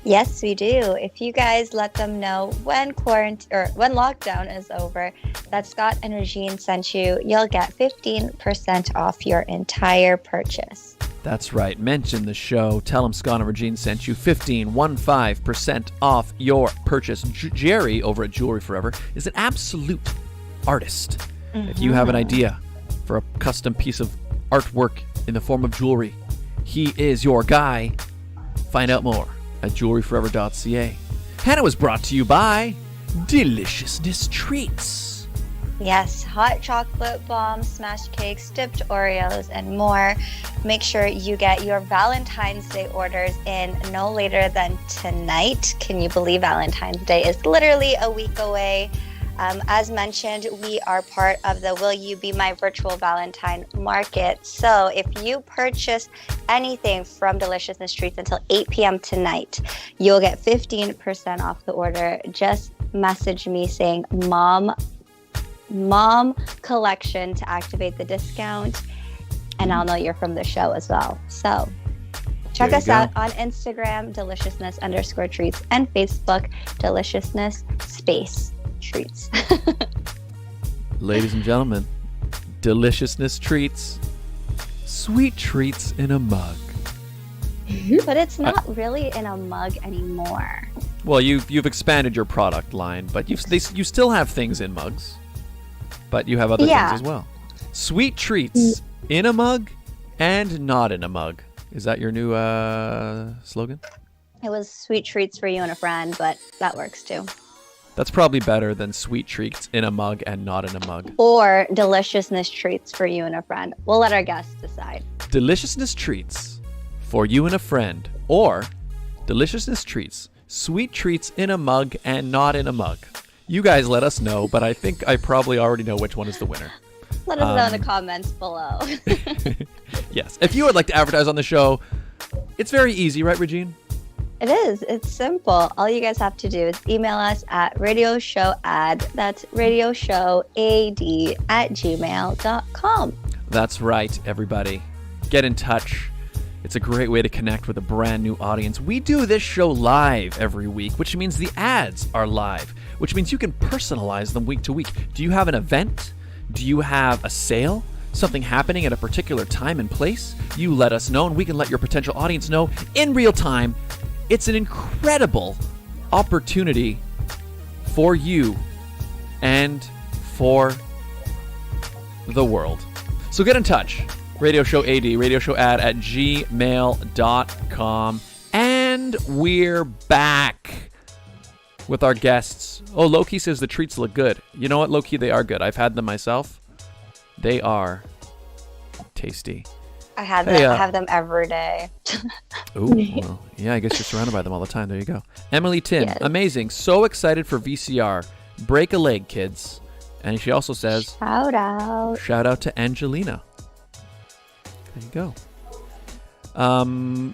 Yes, we do. If you guys let them know when when lockdown is over that Scott and Regine sent you, you'll get 15% off your entire purchase. That's right. Mention the show. Tell them Scott and Regine sent you 15% off your purchase. Jerry over at Jewelry Forever is an absolute artist. If you have an idea for a custom piece of artwork in the form of jewelry, he is your guy. Find out more at jewelryforever.ca. Hannah was brought to you by Deliciousness Treats. Yes, hot chocolate bombs, smashed cakes, dipped Oreos, and more. Make sure you get your Valentine's Day orders in no later than tonight. Can you believe Valentine's Day is literally a week away? As mentioned, we are part of the Will You Be My Virtual Valentine Market. So if you purchase anything from Deliciousness Treats until 8 p.m. tonight, you'll get 15% off the order. Just message me saying mom collection to activate the discount, and I'll know you're from the show as well. So check us out on Instagram, deliciousness_treats, and Facebook, deliciousness space treats. Ladies and gentlemen, Deliciousness Treats. Sweet treats in a mug. But it's not really in a mug anymore. Well, you've expanded your product line, but you still have things in mugs. But you have other things as well. Sweet treats in a mug and not in a mug. Is that your new slogan? It was sweet treats for you and a friend, but that works too. That's probably better than sweet treats in a mug and not in a mug. Or deliciousness treats for you and a friend. We'll let our guests decide. Deliciousness treats for you and a friend. Or deliciousness treats, sweet treats in a mug and not in a mug. You guys let us know, but I think I probably already know which one is the winner. Let us know in the comments below. Yes. If you would like to advertise on the show, it's very easy, right, Regine? It is. It's simple. All you guys have to do is email us at radioshowad. That's radioshowad@gmail.com. That's right, everybody. Get in touch. It's a great way to connect with a brand new audience. We do this show live every week, which means the ads are live, which means you can personalize them week to week. Do you have an event? Do you have a sale? Something happening at a particular time and place? You let us know, and we can let your potential audience know in real time. It's an incredible opportunity for you and for the world. So get in touch. Radio Show AD, radioshowad@gmail.com. And we're back with our guests. Oh, Loki says the treats look good. You know what, Loki? They are good. I've had them myself. They are tasty. I have them every day. Ooh, well, yeah, I guess you're surrounded by them all the time. There you go. Emily Tin, Yes. Amazing. So excited for VCR. Break a leg, kids. And she also says, Shout out. shout out to Angelina. There you go.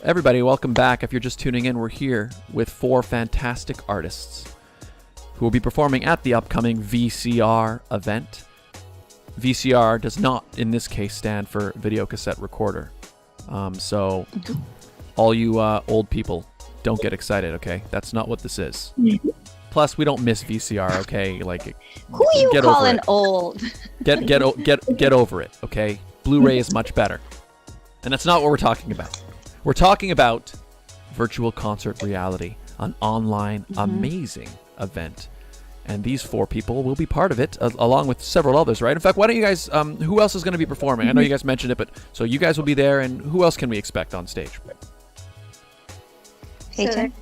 Everybody, welcome back. If you're just tuning in, we're here with 4 fantastic artists who will be performing at the upcoming VCR event. VCR does not, in this case, stand for video cassette recorder. So all you old people, don't get excited, okay? That's not what this is. Plus, we don't miss VCR, okay? Like, Who you get calling over it. old? Get over it, okay? Blu-ray is much better. And that's not what we're talking about. We're talking about virtual concert reality, an online amazing event. And these 4 people will be part of it, along with several others, right? In fact, why don't you guys, who else is going to be performing? I know you guys mentioned it, but so you guys will be there, and who else can we expect on stage? Peyton?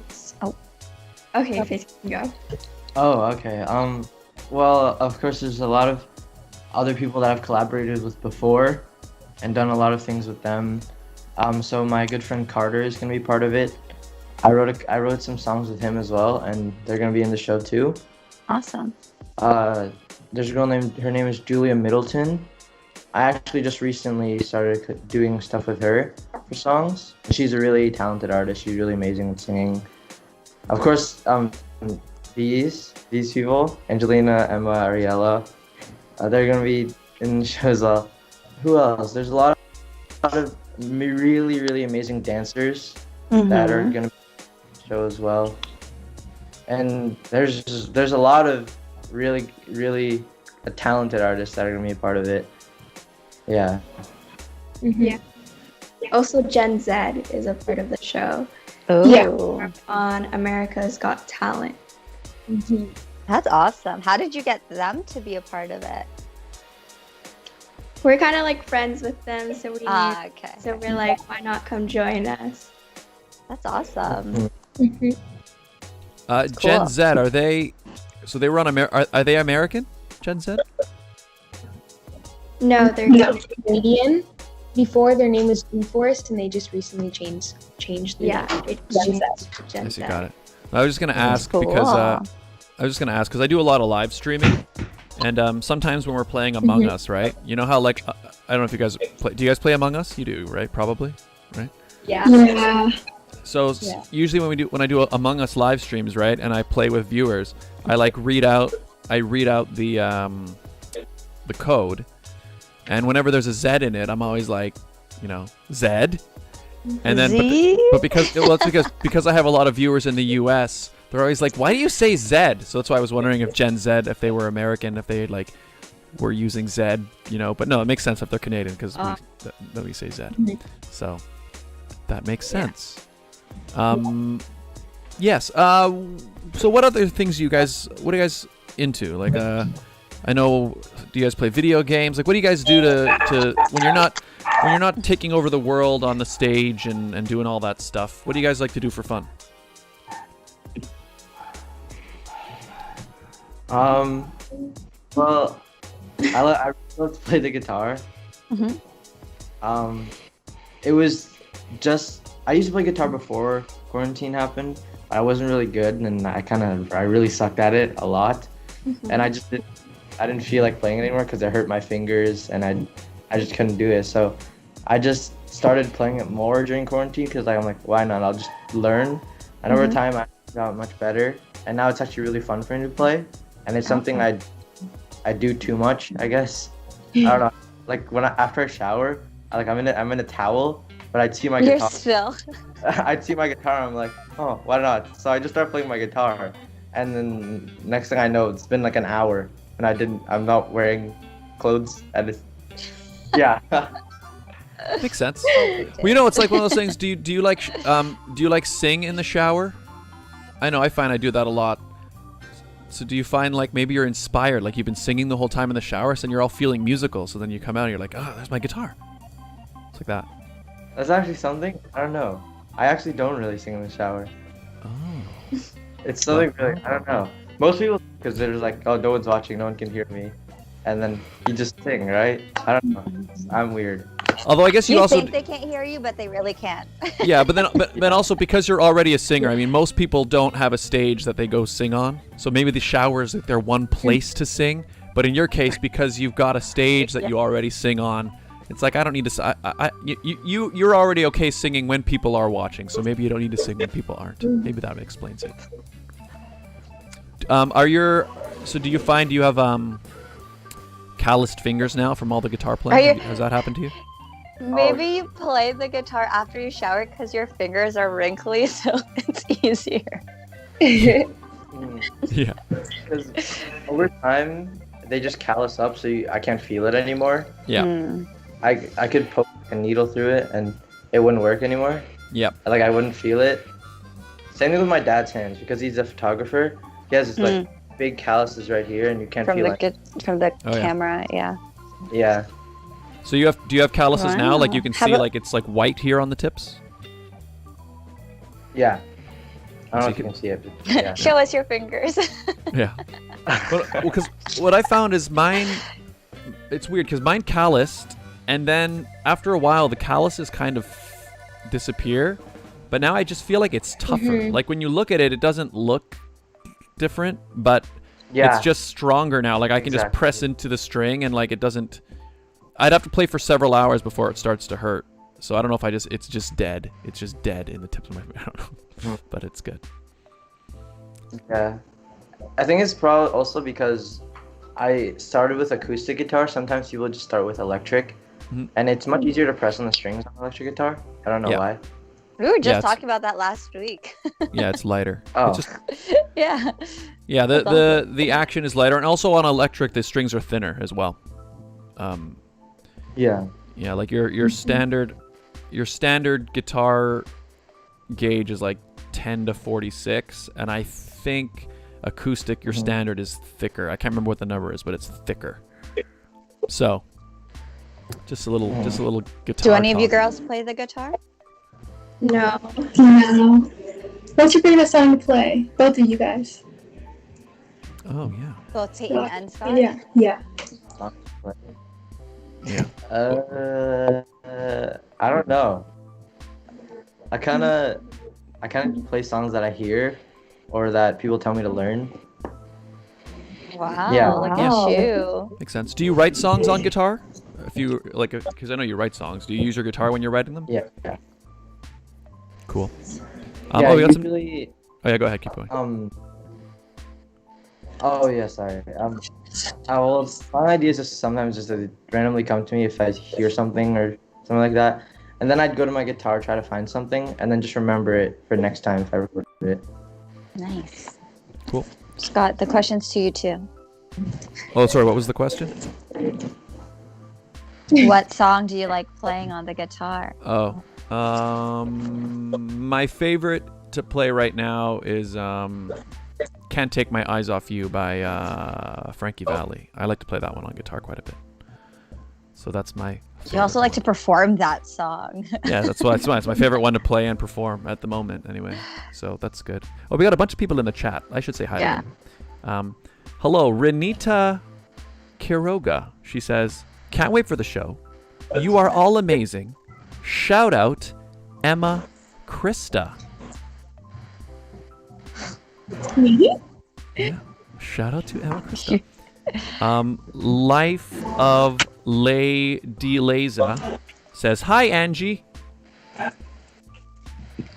Okay, Peyton, go. Oh, okay. Well, of course, there's a lot of other people that I've collaborated with before and done a lot of things with them. So my good friend Carter is gonna be part of it. I wrote some songs with him as well, and they're gonna be in the show too. Awesome. There's a girl her name is Julia Middleton. I actually just recently started doing stuff with her for songs. She's a really talented artist. She's really amazing at singing. Of course, these people, Angelina, Emma, Arielle, they're gonna be in the show as well. Who else? There's a lot of really, really amazing dancers that are gonna show as well. And there's a lot of really, really talented artists that are gonna be a part of it. Yeah. Yeah. Also, Gen Z is a part of the show. Oh, Yeah. On America's Got Talent. That's awesome. How did you get them to be a part of it? We're kind of like friends with them, so we Okay. so we're like, why not come join us? That's awesome. Gen cool. Z, are they? So they were on are they American? Gen Z? No, they're Canadian. Before their name was Forest, and they just recently changed the yeah. name. It's Gen Z. Gen I Z. see, got it. I was just gonna ask Cool. because I do a lot of live streaming, and sometimes when we're playing Among Us, right? You know how like I don't know if you guys play. Do you guys play Among Us? You do, right? Probably, right? Yeah. Yeah. So usually when I do Among Us live streams, right, and I play with viewers, I like read out the code, and whenever there's a Z in it, I'm always like, Z, and then but it's because I have a lot of viewers in the U.S., they're always like, why do you say Z? So that's why I was wondering if Gen Z, if they were American, if they like were using Z, but no, it makes sense if they're Canadian because we say Z, so that makes sense. Yes. So what other things what are you guys into? Like, I know, do you guys play video games? Like, what do you guys do to when you're not taking over the world on the stage and doing all that stuff? What do you guys like to do for fun? Well, I love to play the guitar. It was just I used to play guitar before quarantine happened. But I wasn't really good, and I really sucked at it a lot, and I didn't feel like playing anymore because it hurt my fingers, and I just couldn't do it. So I just started playing it more during quarantine because I'm like, why not? I'll just learn, and over time I got much better, and now it's actually really fun for me to play, and it's something I do too much, I guess. I don't know. Like after I shower, I'm in a towel, but I'd see my You're guitar. still. I'd see my guitar, and I'm like, oh, why not? So I just started playing my guitar, and then next thing I know, it's been like an hour, and I'm not wearing clothes, and yeah. Makes sense. Well, it's like one of those things. Do you like sing in the shower? I know I find I do that a lot. So do you find like maybe you're inspired, like you've been singing the whole time in the shower, so then you're all feeling musical, so then you come out and you're like, oh, there's my guitar. It's like that. That's actually something, I don't know. I actually don't really sing in the shower. Oh. It's something really, I don't know. Most people, because they're just like, oh, no one's watching, no one can hear me. And then you just sing, right? I don't know. I'm weird. Although I guess you also think they can't hear you, but they really can. Yeah, but also because you're already a singer. I mean, most people don't have a stage that they go sing on. So maybe the shower is their one place to sing. But in your case, because you've got a stage that you already sing on, it's like I don't need to. You're already okay singing when people are watching. So maybe you don't need to sing when people aren't. Maybe that explains it. So do you find you have calloused fingers now from all the guitar playing? Has that happened to you? Maybe you play the guitar after you shower because your fingers are wrinkly, so it's easier. Yeah. Because over time, they just callus up, so I can't feel it anymore. Yeah. I could poke a needle through it, and it wouldn't work anymore. Yep. Like, I wouldn't feel it. Same thing with my dad's hands, because he's a photographer. He has this, like, big calluses right here, and you can't feel it. From the camera, yeah. Yeah. So do you have calluses now? Like you can see, about- like it's like white here on the tips. Yeah. I don't know if you can see it. But yeah. Show us your fingers. Yeah. Well, because what I found is mine. It's weird because mine calloused, and then after a while the calluses kind of disappear. But now I just feel like it's tougher. Like when you look at it, it doesn't look different, but it's just stronger now. Like I can just press into the string, and like it doesn't. I'd have to play for several hours before it starts to hurt. So I don't know if it's just dead. It's just dead in the tips of my I don't know. But it's good. Yeah. I think it's probably also because I started with acoustic guitar. Sometimes people just start with electric. and it's much easier to press on the strings on electric guitar. I don't know Yeah. why. We were Yeah, just it's- talking about that last week. Yeah, it's lighter. Oh. It's just, Yeah. yeah, the action is lighter, and also on electric the strings are thinner as well. Yeah. Yeah, like your standard guitar gauge is like 10 to 46, and I think acoustic your standard is thicker. I can't remember what the number is, but it's thicker. So, just a little guitar. Do any of you talk. girls play the guitar? No. No. What's your favorite song to play? Both of you guys. Oh yeah. Both Peyton and Scott? Yeah. Yeah. Yeah. I don't know. I kind of play songs that I hear or that people tell me to learn. Wow, Yeah. look Wow. at you. Makes sense. Do you write songs on guitar? If you like, because I know you write songs. Do you use your guitar when you're writing them? Yeah. Cool. Yeah, we got some. usually, Oh yeah, go ahead. Keep going. Oh yeah, sorry. Well, my ideas just sometimes just randomly come to me if I hear something or something like that, and then I'd go to my guitar, try to find something, and then just remember it for next time if I record it. Nice. Cool. Scott, the question's to you too. Oh, sorry. What was the question? What song do you like playing on the guitar? Oh, my favorite to play right now is "Can't Take My Eyes Off You" by Frankie Valli. I like to play that one on guitar quite a bit. So that's my. You also like to perform that song. Yeah, that's why it's my favorite one to play and perform at the moment. Anyway, so that's good. Oh, we got a bunch of people in the chat. I should say hi. Yeah. To them. Hello, Renita Quiroga. She says, "Can't wait for the show. You are all amazing. Shout out, Emma-Krysta." Me? Yeah. Shout out to Emma-Krysta. Life of Lay DeLaza says, "Hi, Angie."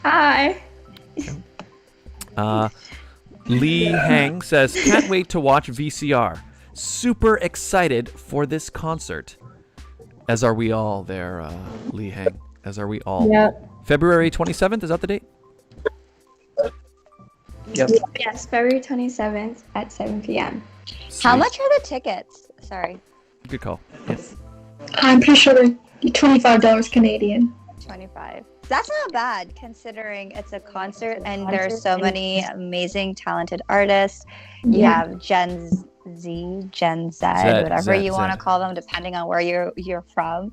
Hi. Lee Hang says, "Can't wait to watch VCR. Super excited for this concert." As are we all there, Lee Hang. As are we all. Yeah. February 27th, is that the date? Yep. Yes, February 27th at 7 p.m. How Sweet. much are the tickets? Sorry, Good call. I'm pretty sure they're $25 Canadian. 25. That's not bad considering it's a concert and there's so many amazing, talented artists. You have Gen Z, whatever you want to call them, depending on where you're from.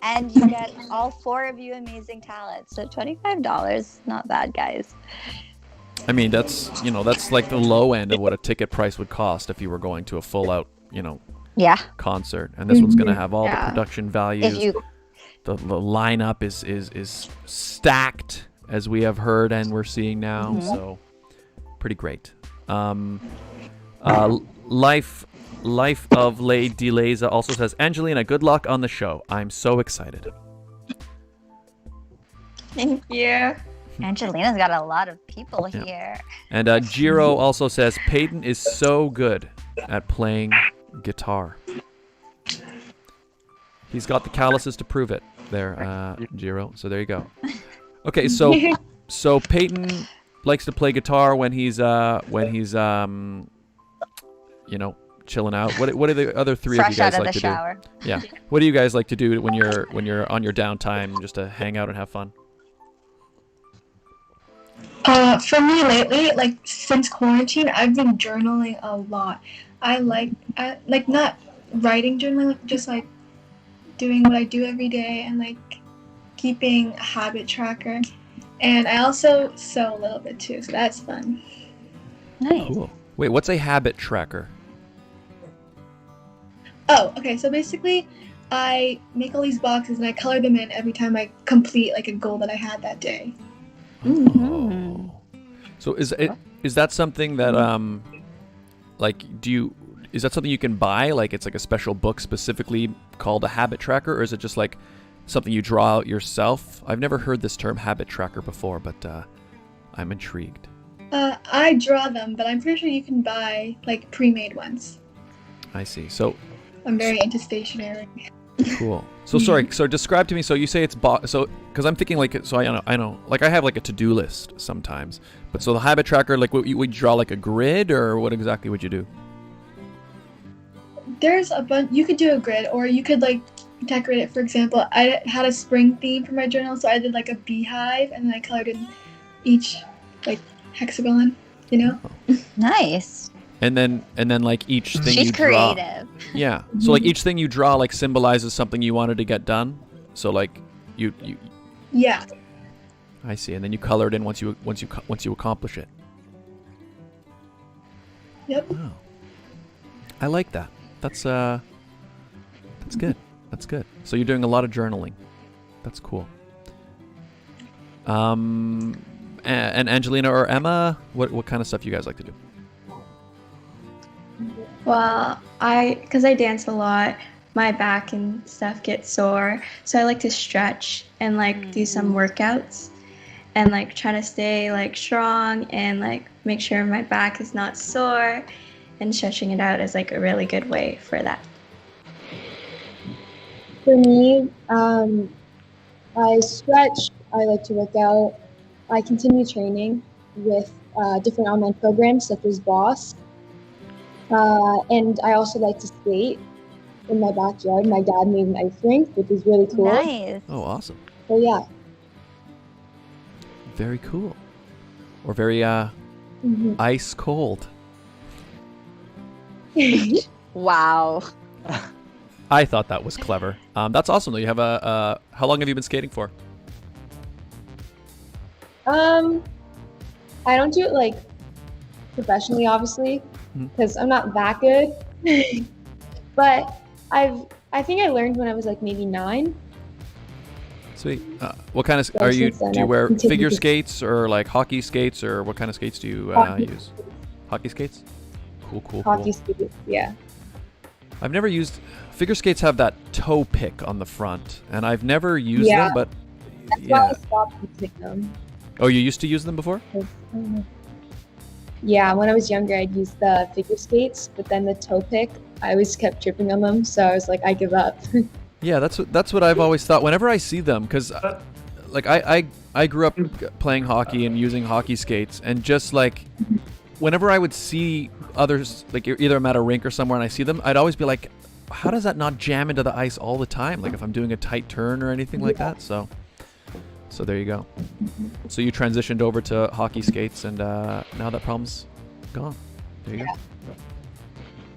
And you get all four of you amazing talents. So $25, not bad, guys. I mean, that's like the low end of what a ticket price would cost if you were going to a full out, Yeah. concert. And this one's going to have all the Yeah. production values. If you The lineup is stacked, as we have heard and we're seeing now. So pretty great. Life of Lay DeLaza also says, "Angelina, good luck on the show. I'm so excited." Thank you. Angelina's got a lot of people here. And Jiro also says, "Peyton is so good at playing guitar." He's got the calluses to prove it there, Jiro. So there you go. Okay, so Peyton likes to play guitar when he's chilling out. What are the other three of you Fresh guys out of like the to shower. do? Yeah. What do you guys like to do when you're on your downtime, just to hang out and have fun? For me lately, like since quarantine, I've been journaling a lot. I like not writing journaling, like just like doing what I do every day and like keeping a habit tracker. And I also sew a little bit too, so that's fun. Nice. Cool. Wait, what's a habit tracker? Oh, okay. So basically, I make all these boxes and I color them in every time I complete like a goal that I had that day. Oh. So is that something that is that something you can buy? Like it's like a special book specifically called a habit tracker, or is it just like something you draw out yourself? I've never heard this term habit tracker before, but I'm intrigued. I draw them, but I'm pretty sure you can buy like pre-made ones. I see. So I'm very into stationery. Cool. So sorry. So describe to me. So you say it's so because I'm thinking like so I know like I have like a to-do list sometimes. But so the habit tracker, like would you draw like a grid or what exactly would you do? There's a bunch. You could do a grid, or you could like decorate it. For example, I had a spring theme for my journal, so I did like a beehive, and then I colored in each like hexagon. You know. Nice. And then like each thing She's you draw. creative. Yeah. So like each thing you draw like symbolizes something you wanted to get done. So like you. Yeah. I see. And then you color it in once you accomplish it. Yep. Oh. I like that. That's good. That's good. So you're doing a lot of journaling. That's cool. And Angelina or Emma, what kind of stuff you guys like to do? Well, because I dance a lot, my back and stuff gets sore. So I like to stretch and like do some workouts and like try to stay like strong and like make sure my back is not sore, and stretching it out is like a really good way for that. For me, I stretch, I like to work out. I continue training with different online programs such as Boss. And I also like to skate in my backyard. My dad made an ice rink, which is really cool. Nice. Oh, awesome. So yeah. Very cool. Or very ice cold. Wow. I thought that was clever. That's awesome though. You have how long have you been skating for? I don't do it like professionally, obviously, because I'm not that good. But I think I learned when I was like maybe 9. Sweet. What kind of So are you? since then, Do you I've wear continued figure to- skates or like hockey skates, or what kind of skates do you Hockey. use? Hockey skates. Cool. Hockey skates, yeah. I've never used figure skates. Have that toe pick on the front, and I've never used Yeah. them. But That's why yeah. I stopped using them. Oh, you used to use them before? Yeah, when I was younger, I'd use the figure skates, but then the toe pick, I always kept tripping on them, so I was like, I give up. Yeah, that's what I've always thought. Whenever I see them, because like I grew up playing hockey and using hockey skates, and just like whenever I would see others, like either I'm at a rink or somewhere and I see them, I'd always be like, how does that not jam into the ice all the time? Like if I'm doing a tight turn or anything like that. So there you go. So you transitioned over to hockey skates, and now that problem's gone. There you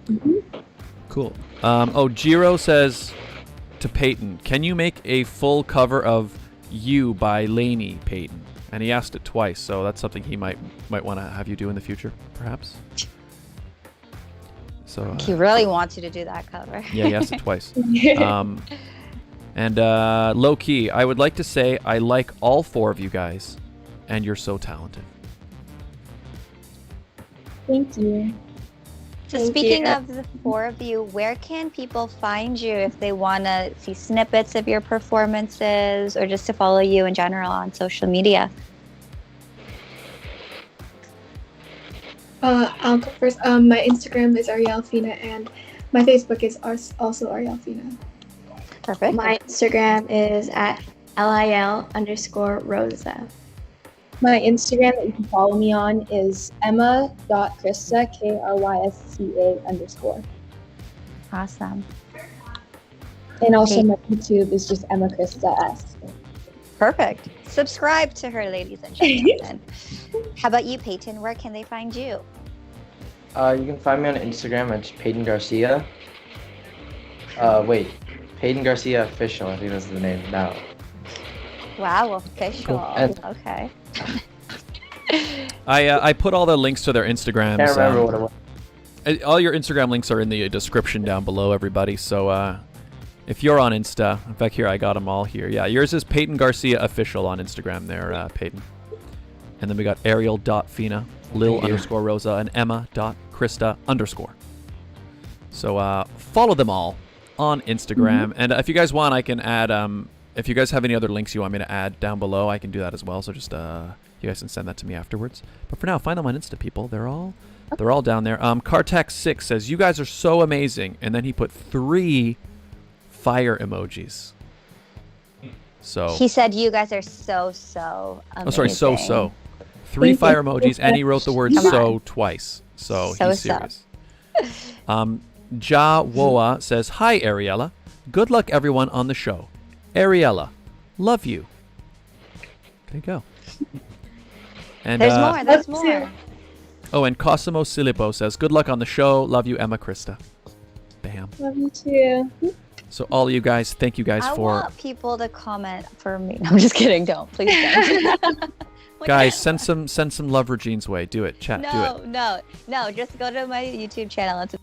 go. Cool. Jiro says to Peyton, can you make a full cover of You by Lainey, Peyton? And he asked it twice, so that's something he might want to have you do in the future, perhaps. So He really wants you to do that cover. yeah, he asked it twice. And low key, I would like to say I like all 4 of you guys, and you're so talented. Thank you. So Thank speaking you. of the 4 of you, where can people find you if they want to see snippets of your performances or just to follow you in general on social media? I'll go first. My Instagram is Arielle Fina, and my Facebook is also Arielle Fina. Perfect. My Instagram is at LIL_Rosa. My Instagram that you can follow me on is Emma.Krysta, KRYSCA_. Awesome. And also my YouTube is just Emma-Krysta S. Perfect. Subscribe to her, ladies and gentlemen. How about you, Peyton? Where can they find you? You can find me on Instagram at Peyton Garcia. Peyton Garcia Official, I think that's the name now. Wow, official. And- Okay. I put all the links to their Instagrams. Can't remember what it was. All your Instagram links are in the description down below, everybody. So if you're on Insta, in fact, here I got them all here. Yeah, yours is Peyton Garcia Official on Instagram there, Peyton. And then we got Arielle.Fina, Lil_Rosa, and Emma.Krysta_. So follow them all on Instagram. And if you guys want, I can add, if you guys have any other links you want me to add down below, I can do that as well. So just, you guys can send that to me afterwards. But for now, find them on Insta, people. They're all down there. Cartex6 says, you guys are so amazing. And then he put 3 fire emojis. So He said you guys are so amazing. oh, sorry, so 3 fire emojis, and he wrote the word Come so on. twice. So So. he's serious. Ja Woa says, "Hi Ariella, good luck everyone on the show. Ariella, love you." There you go. And There's more. There's Love more. to. oh, and Cosimo Silipo says, "Good luck on the show. Love you, Emma-Krysta." Bam. Love you too. So all of you guys, thank you guys I for want people to comment for me. No, I'm just kidding. Don't. Please don't. guys. Send some love Regine's way. Do it. Chat. Do it. No. Just go to my YouTube channel and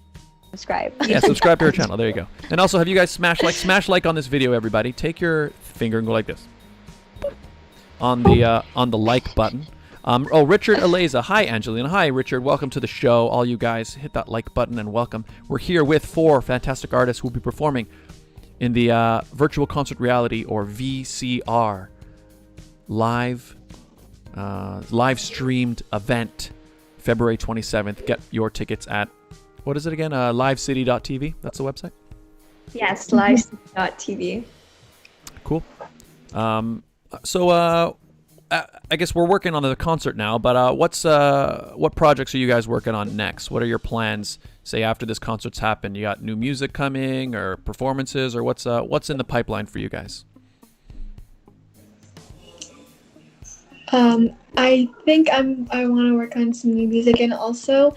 subscribe. Yeah, subscribe to our channel. There you go. And also, have you guys smash like on this video, everybody. Take your finger and go like this on the like button. Richard Aleza. Hi, Angelina. Hi, Richard. Welcome to the show. All you guys, hit that like button and welcome. We're here with 4 fantastic artists who will be performing in the virtual concert reality, or VCR, live streamed event, February 27th. Get your tickets at, what is it again? livecity.tv. That's the website. Yes, livecity.tv. Cool. So I guess we're working on the concert now, but what projects are you guys working on next? What are your plans, say, after this concert's happened? You got new music coming, or performances, or what's in the pipeline for you guys? I think I want to work on some new music, and also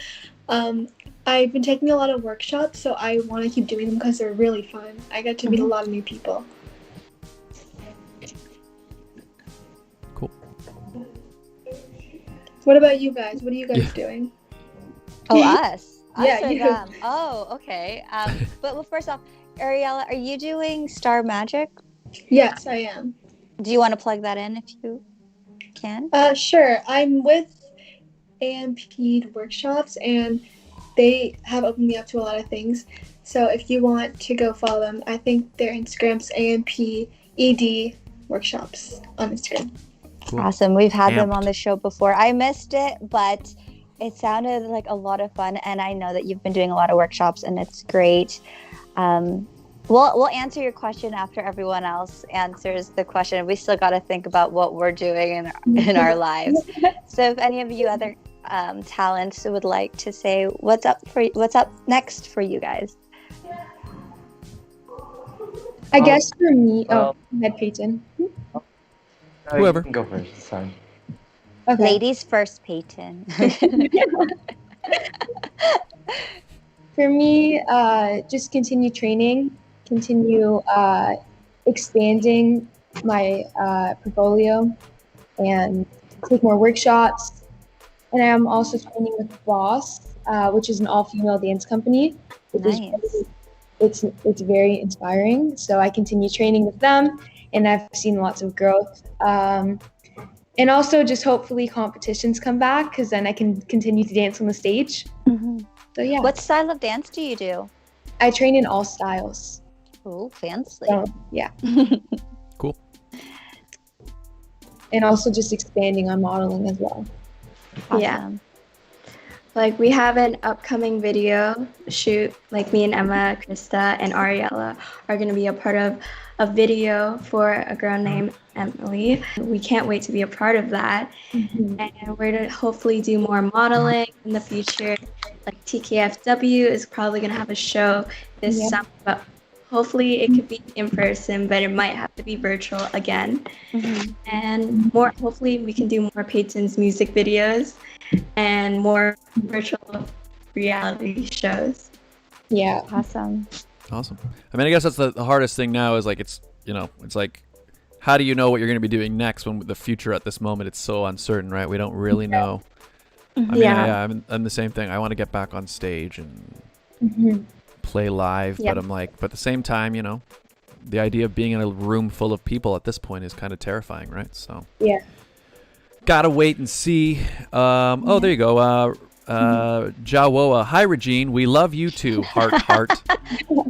I've been taking a lot of workshops, so I want to keep doing them because they're really fun. I get to meet a lot of new people. Cool. What about you guys? What are you guys doing? Oh, us. Yeah, Us or you. them? Oh, okay. But well, first off, Ariella, are you doing Star Magic? Yes, I am. Do you want to plug that in if you can? Sure. I'm with AMP Workshops, and they have opened me up to a lot of things. So if you want to go follow them, I think their Instagram's AMPED Workshops on Instagram. Cool. Awesome. We've had them Amped. on the show before. I missed it, but it sounded like a lot of fun, and I know that you've been doing a lot of workshops, and it's great. We'll answer your question after everyone else answers the question. We still got to think about what we're doing in our lives. So if any of you other talents would like to say what's up next for you guys. I guess for me, well- go ahead, Peyton. Whoever. You can go first. It's fine. Okay. Ladies first, Peyton. For me, just continue training, continue expanding my portfolio, and take more workshops. And I'm also training with Boss, which is an all-female dance company. It's very inspiring. So I continue training with them, and I've seen lots of growth. And also just hopefully competitions come back, because then I can continue to dance on the stage. So yeah, What style of dance do you do? I train in all styles. Oh, fancy. So yeah, Cool. and also just expanding on modeling as well. Yeah. Awesome. Like, we have an upcoming video shoot. Like, me and Emma-Krysta and Arielle are going to be a part of a video for a girl named Emily. We can't wait to be a part of that. And we're going to hopefully do more modeling in the future. Like, TKFW is probably going to have a show this summer, but hopefully it could be in person, but it might have to be virtual again. And more, hopefully we can do more Peyton's music videos and more virtual reality shows. Yeah. Awesome. Awesome. I mean, I guess that's the hardest thing now is like, it's like, how do you know what you're going to be doing next when the future at this moment, it's so uncertain, right? We don't really know. I mean, Yeah. I'm the same thing. I want to get back on stage and play live, but I'm like, but at the same time, the idea of being in a room full of people at this point is kind of terrifying, right? So Yeah. gotta wait and see. Oh, there you go. Jawoa, hi Regine, we love you too. Heart, heart.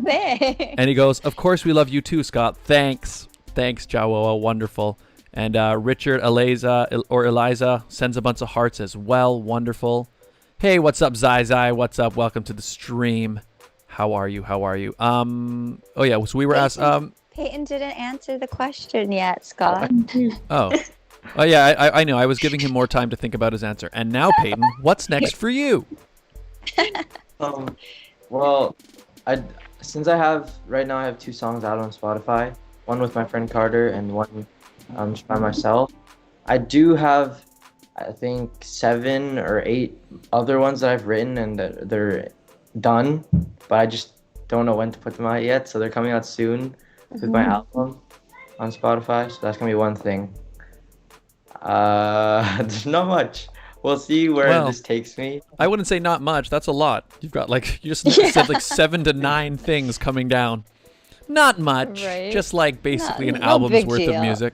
Thanks. And he goes, of course we love you too, Scott. Thanks, Jawoa, wonderful. And Richard Eliza sends a bunch of hearts as well. Wonderful. Hey, what's up, Zai? What's up? Welcome to the stream. How are you? How are you? Oh yeah, so we were asked. Peyton didn't answer the question yet, Scott. Oh yeah, I know. I was giving him more time to think about his answer. And now, Peyton, what's next for you? Well, since I have 2 songs out on Spotify, one with my friend Carter and one just by myself. I do have, I think, 7 or 8 other ones that I've written and they're done, but I just don't know when to put them out yet. So they're coming out soon with my album on Spotify. So that's gonna be one thing. There's not much. We'll see where this takes me. I wouldn't say not much. That's a lot. You've got like, you just said like 7 to 9 things coming down. Not much. Right. Just like basically an No album's big worth deal. of music.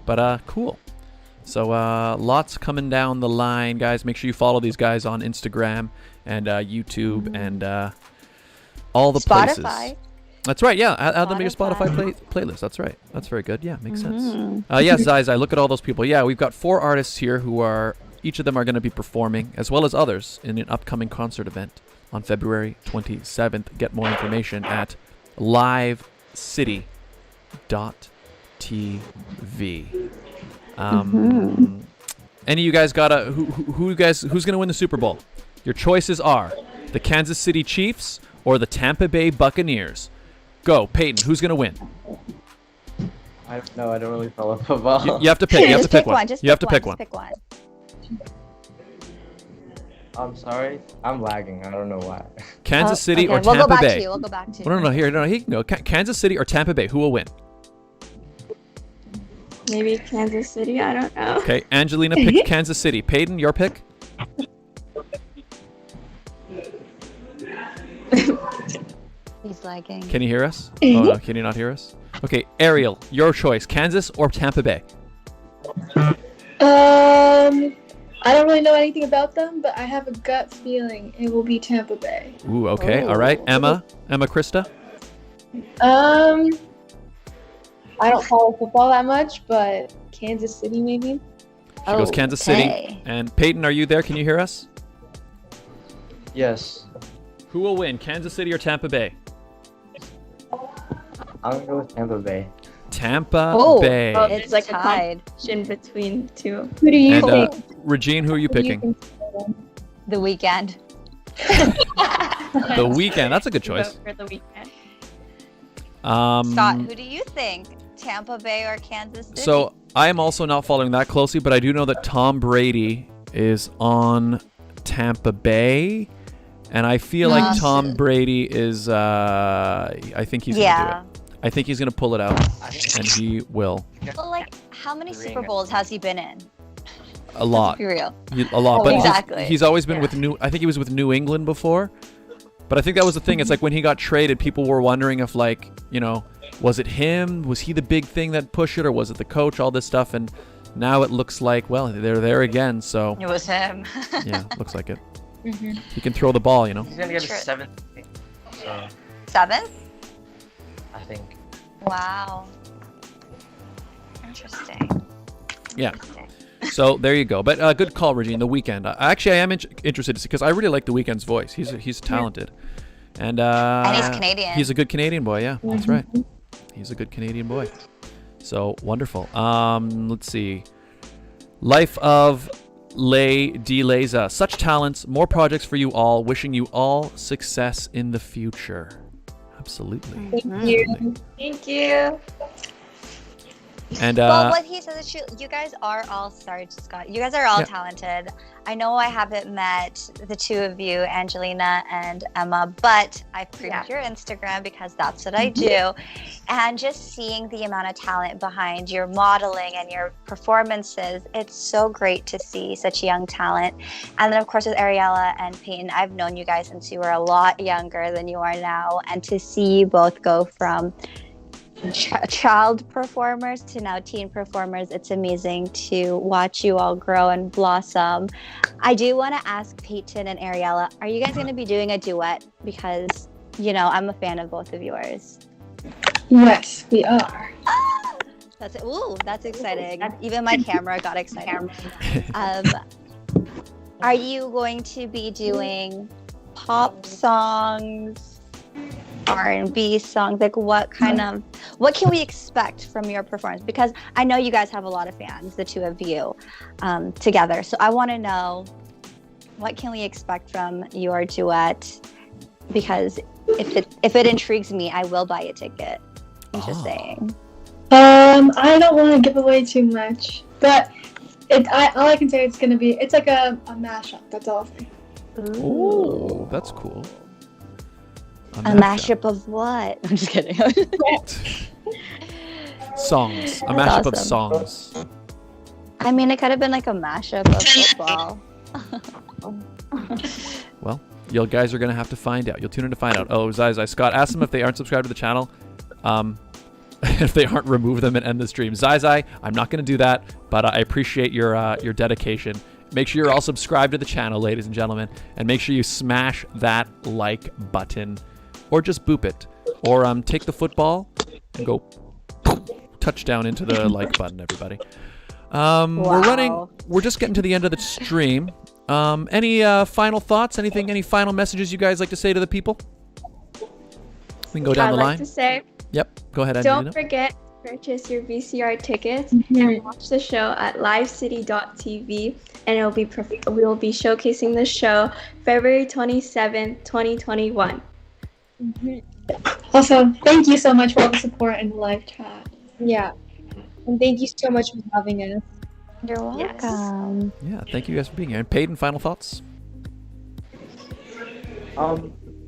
But cool. So lots coming down the line, guys. Make sure you follow these guys on Instagram and YouTube and all the places. Spotify. That's right. Yeah, add them to your Spotify playlist. That's right. That's very good. Yeah, makes sense. Yeah, Zai, look at all those people. Yeah, we've got 4 artists here who are, each of them are going to be performing, as well as others, in an upcoming concert event on February 27th. Get more information at livecity.tv. Any of you guys got who's going to win the Super Bowl? Your choices are the Kansas City Chiefs or the Tampa Bay Buccaneers. Go, Peyton. Who's gonna win? I don't know. I don't really follow football. You have to pick. You have to pick one. Just You have to pick Just one. pick one. I'm sorry. I'm lagging. I don't know why. Kansas City okay, or we'll Tampa go back Bay? To you. We'll go back to you. No. Here you can go. Kansas City or Tampa Bay? Who will win? Maybe Kansas City. I don't know. Okay, Angelina picked Kansas City. Peyton, your pick? He's lagging. Can you hear us? Oh no, can you not hear us? Okay, Arielle, your choice: Kansas or Tampa Bay? I don't really know anything about them, but I have a gut feeling it will be Tampa Bay. Ooh, okay, all right. Emma-Krysta? I don't follow football that much, but Kansas City maybe. She goes Kansas City. And Peyton, are you there? Can you hear us? Yes. Who will win, Kansas City or Tampa Bay? I'm gonna go with Tampa Bay. Tampa Bay. Oh, It's it's like tied. a competition between 2. Who do you And think? Regine, who are you picking? The Weekend. The Weekend. That's a good choice. Vote for the weekend. Scott, who do you think? Tampa Bay or Kansas City? So I am also not following that closely, but I do know that Tom Brady is on Tampa Bay, and I feel like Tom Brady is. I think he's gonna do it. I think he's gonna pull it out, and he will. Well, like, how many Super Bowls has he been in? A lot. Be real. A lot. But exactly. he's always been with I think he was with New England before. But I think that was the thing. It's like when he got traded, people were wondering if, like, was it him? Was he the big thing that pushed it, or was it the coach? All this stuff, and now it looks like, well, they're there again. So It was him. yeah, looks like it. He can throw the ball, He's gonna get a True. 7th. So 7th? I think. Wow. Interesting. Yeah. Interesting. So there you go. But good call, Regine. The Weeknd. Actually, I am interested to see, because I really like The Weeknd's voice. He's talented, and he's Canadian. He's a good Canadian boy. Yeah, that's right. He's a good Canadian boy. So wonderful. Let's see. Life of Lay D. Leza. Such talents, more projects for you all. Wishing you all success in the future. Absolutely. Thank you. Thank you. And well, what he says is true. You guys are all, sorry, Scott. You guys are all talented. I know I haven't met the 2 of you, Angelina and Emma, but I've created your Instagram because that's what I do. And just seeing the amount of talent behind your modeling and your performances, it's so great to see such young talent. And then, of course, with Arielle and Peyton, I've known you guys since you were a lot younger than you are now. And to see you both go from child performers to now teen performers, it's amazing to watch you all grow and blossom. I do want to ask Peyton and Arielle, are you guys going to be doing a duet? Because, I'm a fan of both of yours. Yes, we are. That's it. Ooh, that's exciting. Even my camera got excited. Are you going to be doing pop songs, R&B songs? Like what can we expect from your performance? Because I know you guys have a lot of fans, the two of you together. So I want to know, what can we expect from your duet? Because if it intrigues me, I will buy a ticket. I'm just saying. I don't want to give away too much, but all I can say it's like a mashup. That's all I'll say. Ooh, that's cool. A mashup of what? I'm just kidding. Songs. A That's mashup of awesome. songs. I mean, it could have been like a mashup of football. Well, you guys are going to have to find out. You'll tune in to find out. Oh, Zai, Scott, ask them if they aren't subscribed to the channel. If they aren't, remove them and end the stream. Zai, I'm not going to do that, but I appreciate your dedication. Make sure you're all subscribed to the channel, ladies and gentlemen, and make sure you smash that like button, or just boop it, or take the football and go touchdown into the like button, everybody. We're just getting to the end of the stream. Any final thoughts? Any final messages you guys like to say to the people? We can go down the line. I'd like to say, yep, go ahead, Angelina. don't forget to purchase your VCR tickets and watch the show at livecity.tv, and we will be showcasing the show February 27th, 2021. Also, thank you so much for all the support in the live chat. Yeah. And thank you so much for having us. You're welcome. Yeah, thank you guys for being here. And Peyton, final thoughts?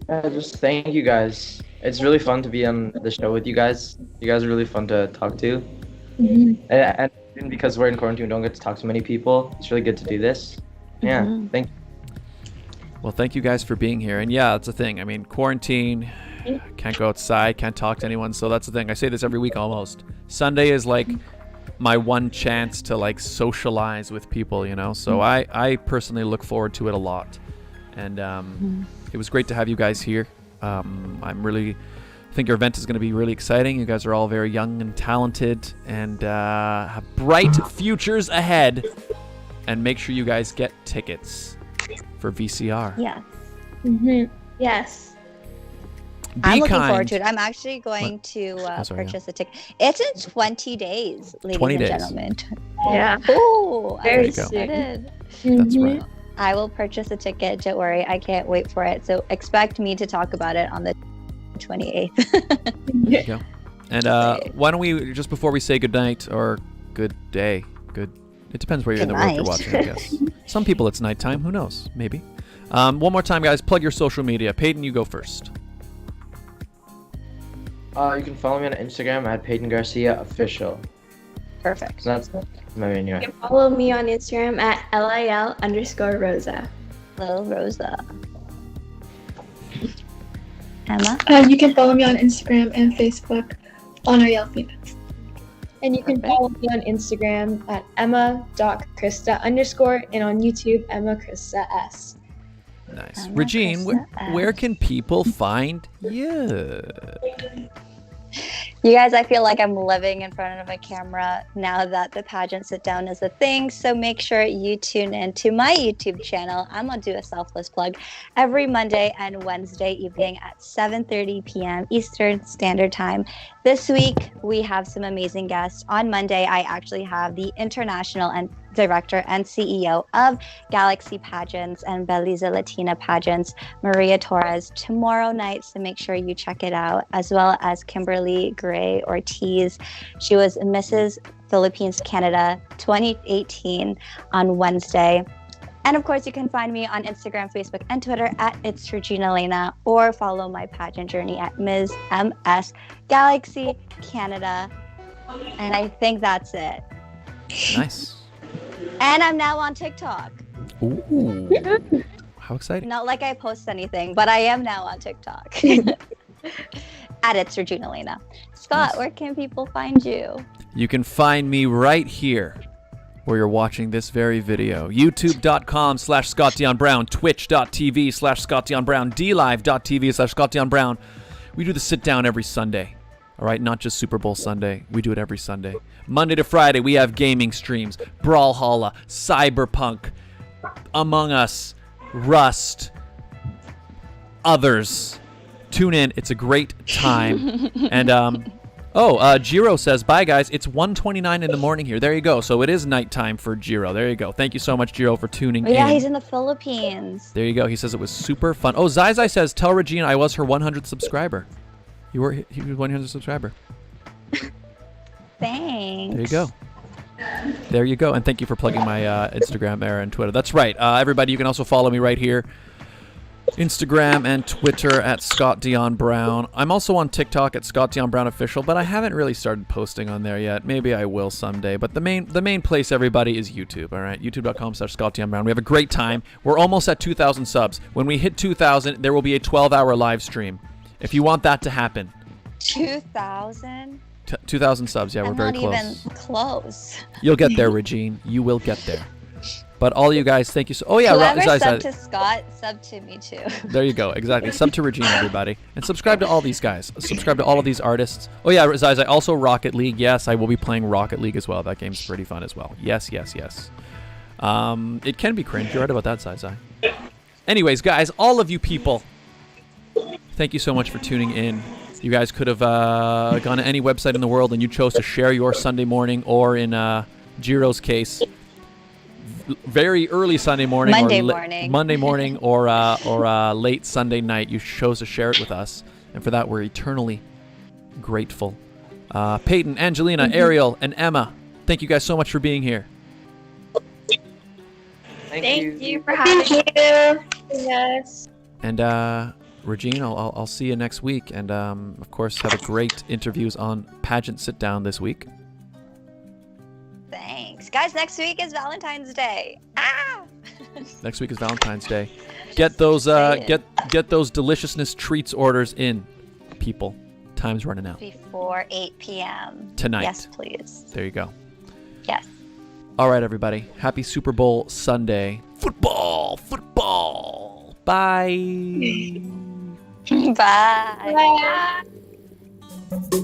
Just thank you guys. It's really fun to be on the show with you guys. You guys are really fun to talk to. And because we're in quarantine, we don't get to talk to many people. It's really good to do this. Yeah, thank you. Well, thank you guys for being here. And yeah, that's the thing. I mean, quarantine, can't go outside, can't talk to anyone. So that's the thing. I say this every week almost. Sunday is like my one chance to like socialize with people, you know? So I personally look forward to it a lot. And it was great to have you guys here. I think your event is going to be really exciting. You guys are all very young and talented and have bright futures ahead. And make sure you guys get tickets for VCR. Yeah. Yes. I'm looking forward to it. I'm actually going to purchase a ticket. It's in 20 days, ladies 20 and days. gentlemen. Yeah. Oh, I'm Very excited. That's right. I will purchase a ticket. Don't worry. I can't wait for it. So expect me to talk about it on the 28th. There you go. And why don't we, just before we say good night or good day, it depends where you're in the world you're watching, I guess. Some people it's nighttime. Who knows? Maybe. One more time, guys. Plug your social media. Peyton, you go first. You can follow me on Instagram at Peyton Garcia Official. Perfect. So that's my main You can follow me on Instagram at LIL_Rosa. Little Rosa. Emma? You can follow me on Instagram and Facebook on Arielle Fina. And you can follow me on Instagram at Emma.Krysta_ and on YouTube, Emma-Krysta S. Nice. Regine, where can people find you? You guys, I feel like I'm living in front of a camera now that the pageant sit down is a thing. So make sure you tune in to my YouTube channel. I'm going to do a selfless plug every Monday and Wednesday evening at 7:30 p.m. Eastern Standard Time. This week, we have some amazing guests. On Monday, I actually have the international and director and CEO of Galaxy Pageants and Belize Latina Pageants, Maria Torres, tomorrow night. So make sure you check it out, as well as Kimberly Gray Ortiz. She was Mrs. Philippines Canada 2018 on Wednesday. And of course, you can find me on Instagram, Facebook, and Twitter at It's Regina Alaina, or follow my pageant journey at Ms. MS Galaxy Canada. And I think that's it. Nice. And I'm now on TikTok. Ooh. How exciting. Not like I post anything, but I am now on TikTok. At It's Regina Alaina. Scott, Nice. where can people find you? You can find me right here where you're watching this very video. YouTube.com/ScottDionBrown, Twitch.tv/ScottDionBrown, DLive.tv/ScottDionBrown. We do the sit down every Sunday. All right, not just Super Bowl Sunday. We do it every Sunday. Monday to Friday, we have gaming streams, Brawlhalla, Cyberpunk, Among Us, Rust, others. Tune in. It's a great time. And Jiro says, bye guys. It's 1:29 in the morning here. There you go. So it is nighttime for Jiro. There you go. Thank you so much, Jiro, for tuning in. Yeah, he's in the Philippines. There you go. He says it was super fun. Oh, Zai says, tell Regine I was her 100th subscriber. He was 100th subscriber. Thanks. There you go. There you go. And thank you for plugging my Instagram there and Twitter. That's right. Everybody, you can also follow me right here. Instagram and Twitter at Scott Dion Brown. I'm also on TikTok at Scott Dion Brown Official, but I haven't really started posting on there yet. Maybe I will someday. But the main place, everybody, is YouTube. All right, YouTube.com/Scott Dion Brown. We have a great time. We're almost at 2,000 subs. When we hit 2,000, there will be a 12-hour live stream. If you want that to happen. 2,000? 2,000 subs. Yeah, we're very close. I'm not even close. You'll get there, Regine. You will get there. But all you guys, thank you so. Oh yeah, whoever sub to Scott, sub to me too. There you go, exactly. Sub to Regine, everybody, and subscribe to all these guys. Subscribe to all of these artists. Oh yeah, Zai, also Rocket League. Yes, I will be playing Rocket League as well. That game's pretty fun as well. Yes. It can be cringe. You're right about that, Zai. Anyways, guys, all of you people, thank you so much for tuning in. You guys could have gone to any website in the world, and you chose to share your Sunday morning, or in Jiro's case, very early Sunday morning, Monday morning, or late Sunday night. You chose to share it with us, and for that we're eternally grateful. Peyton, Angelina, Arielle, and Emma, thank you guys so much for being here. Thank you for having me. Yes. And Regine, I'll see you next week, and of course have a great interviews on Pageant Sit Down this week. Thanks. Guys, next week is Valentine's Day. Ah! Next week is Valentine's Day. Get those get those deliciousness treats orders in, people. Time's running out. Before 8 p.m. Tonight. Yes, please. There you go. Yes. All right, everybody. Happy Super Bowl Sunday. Football. Bye. Bye. Bye.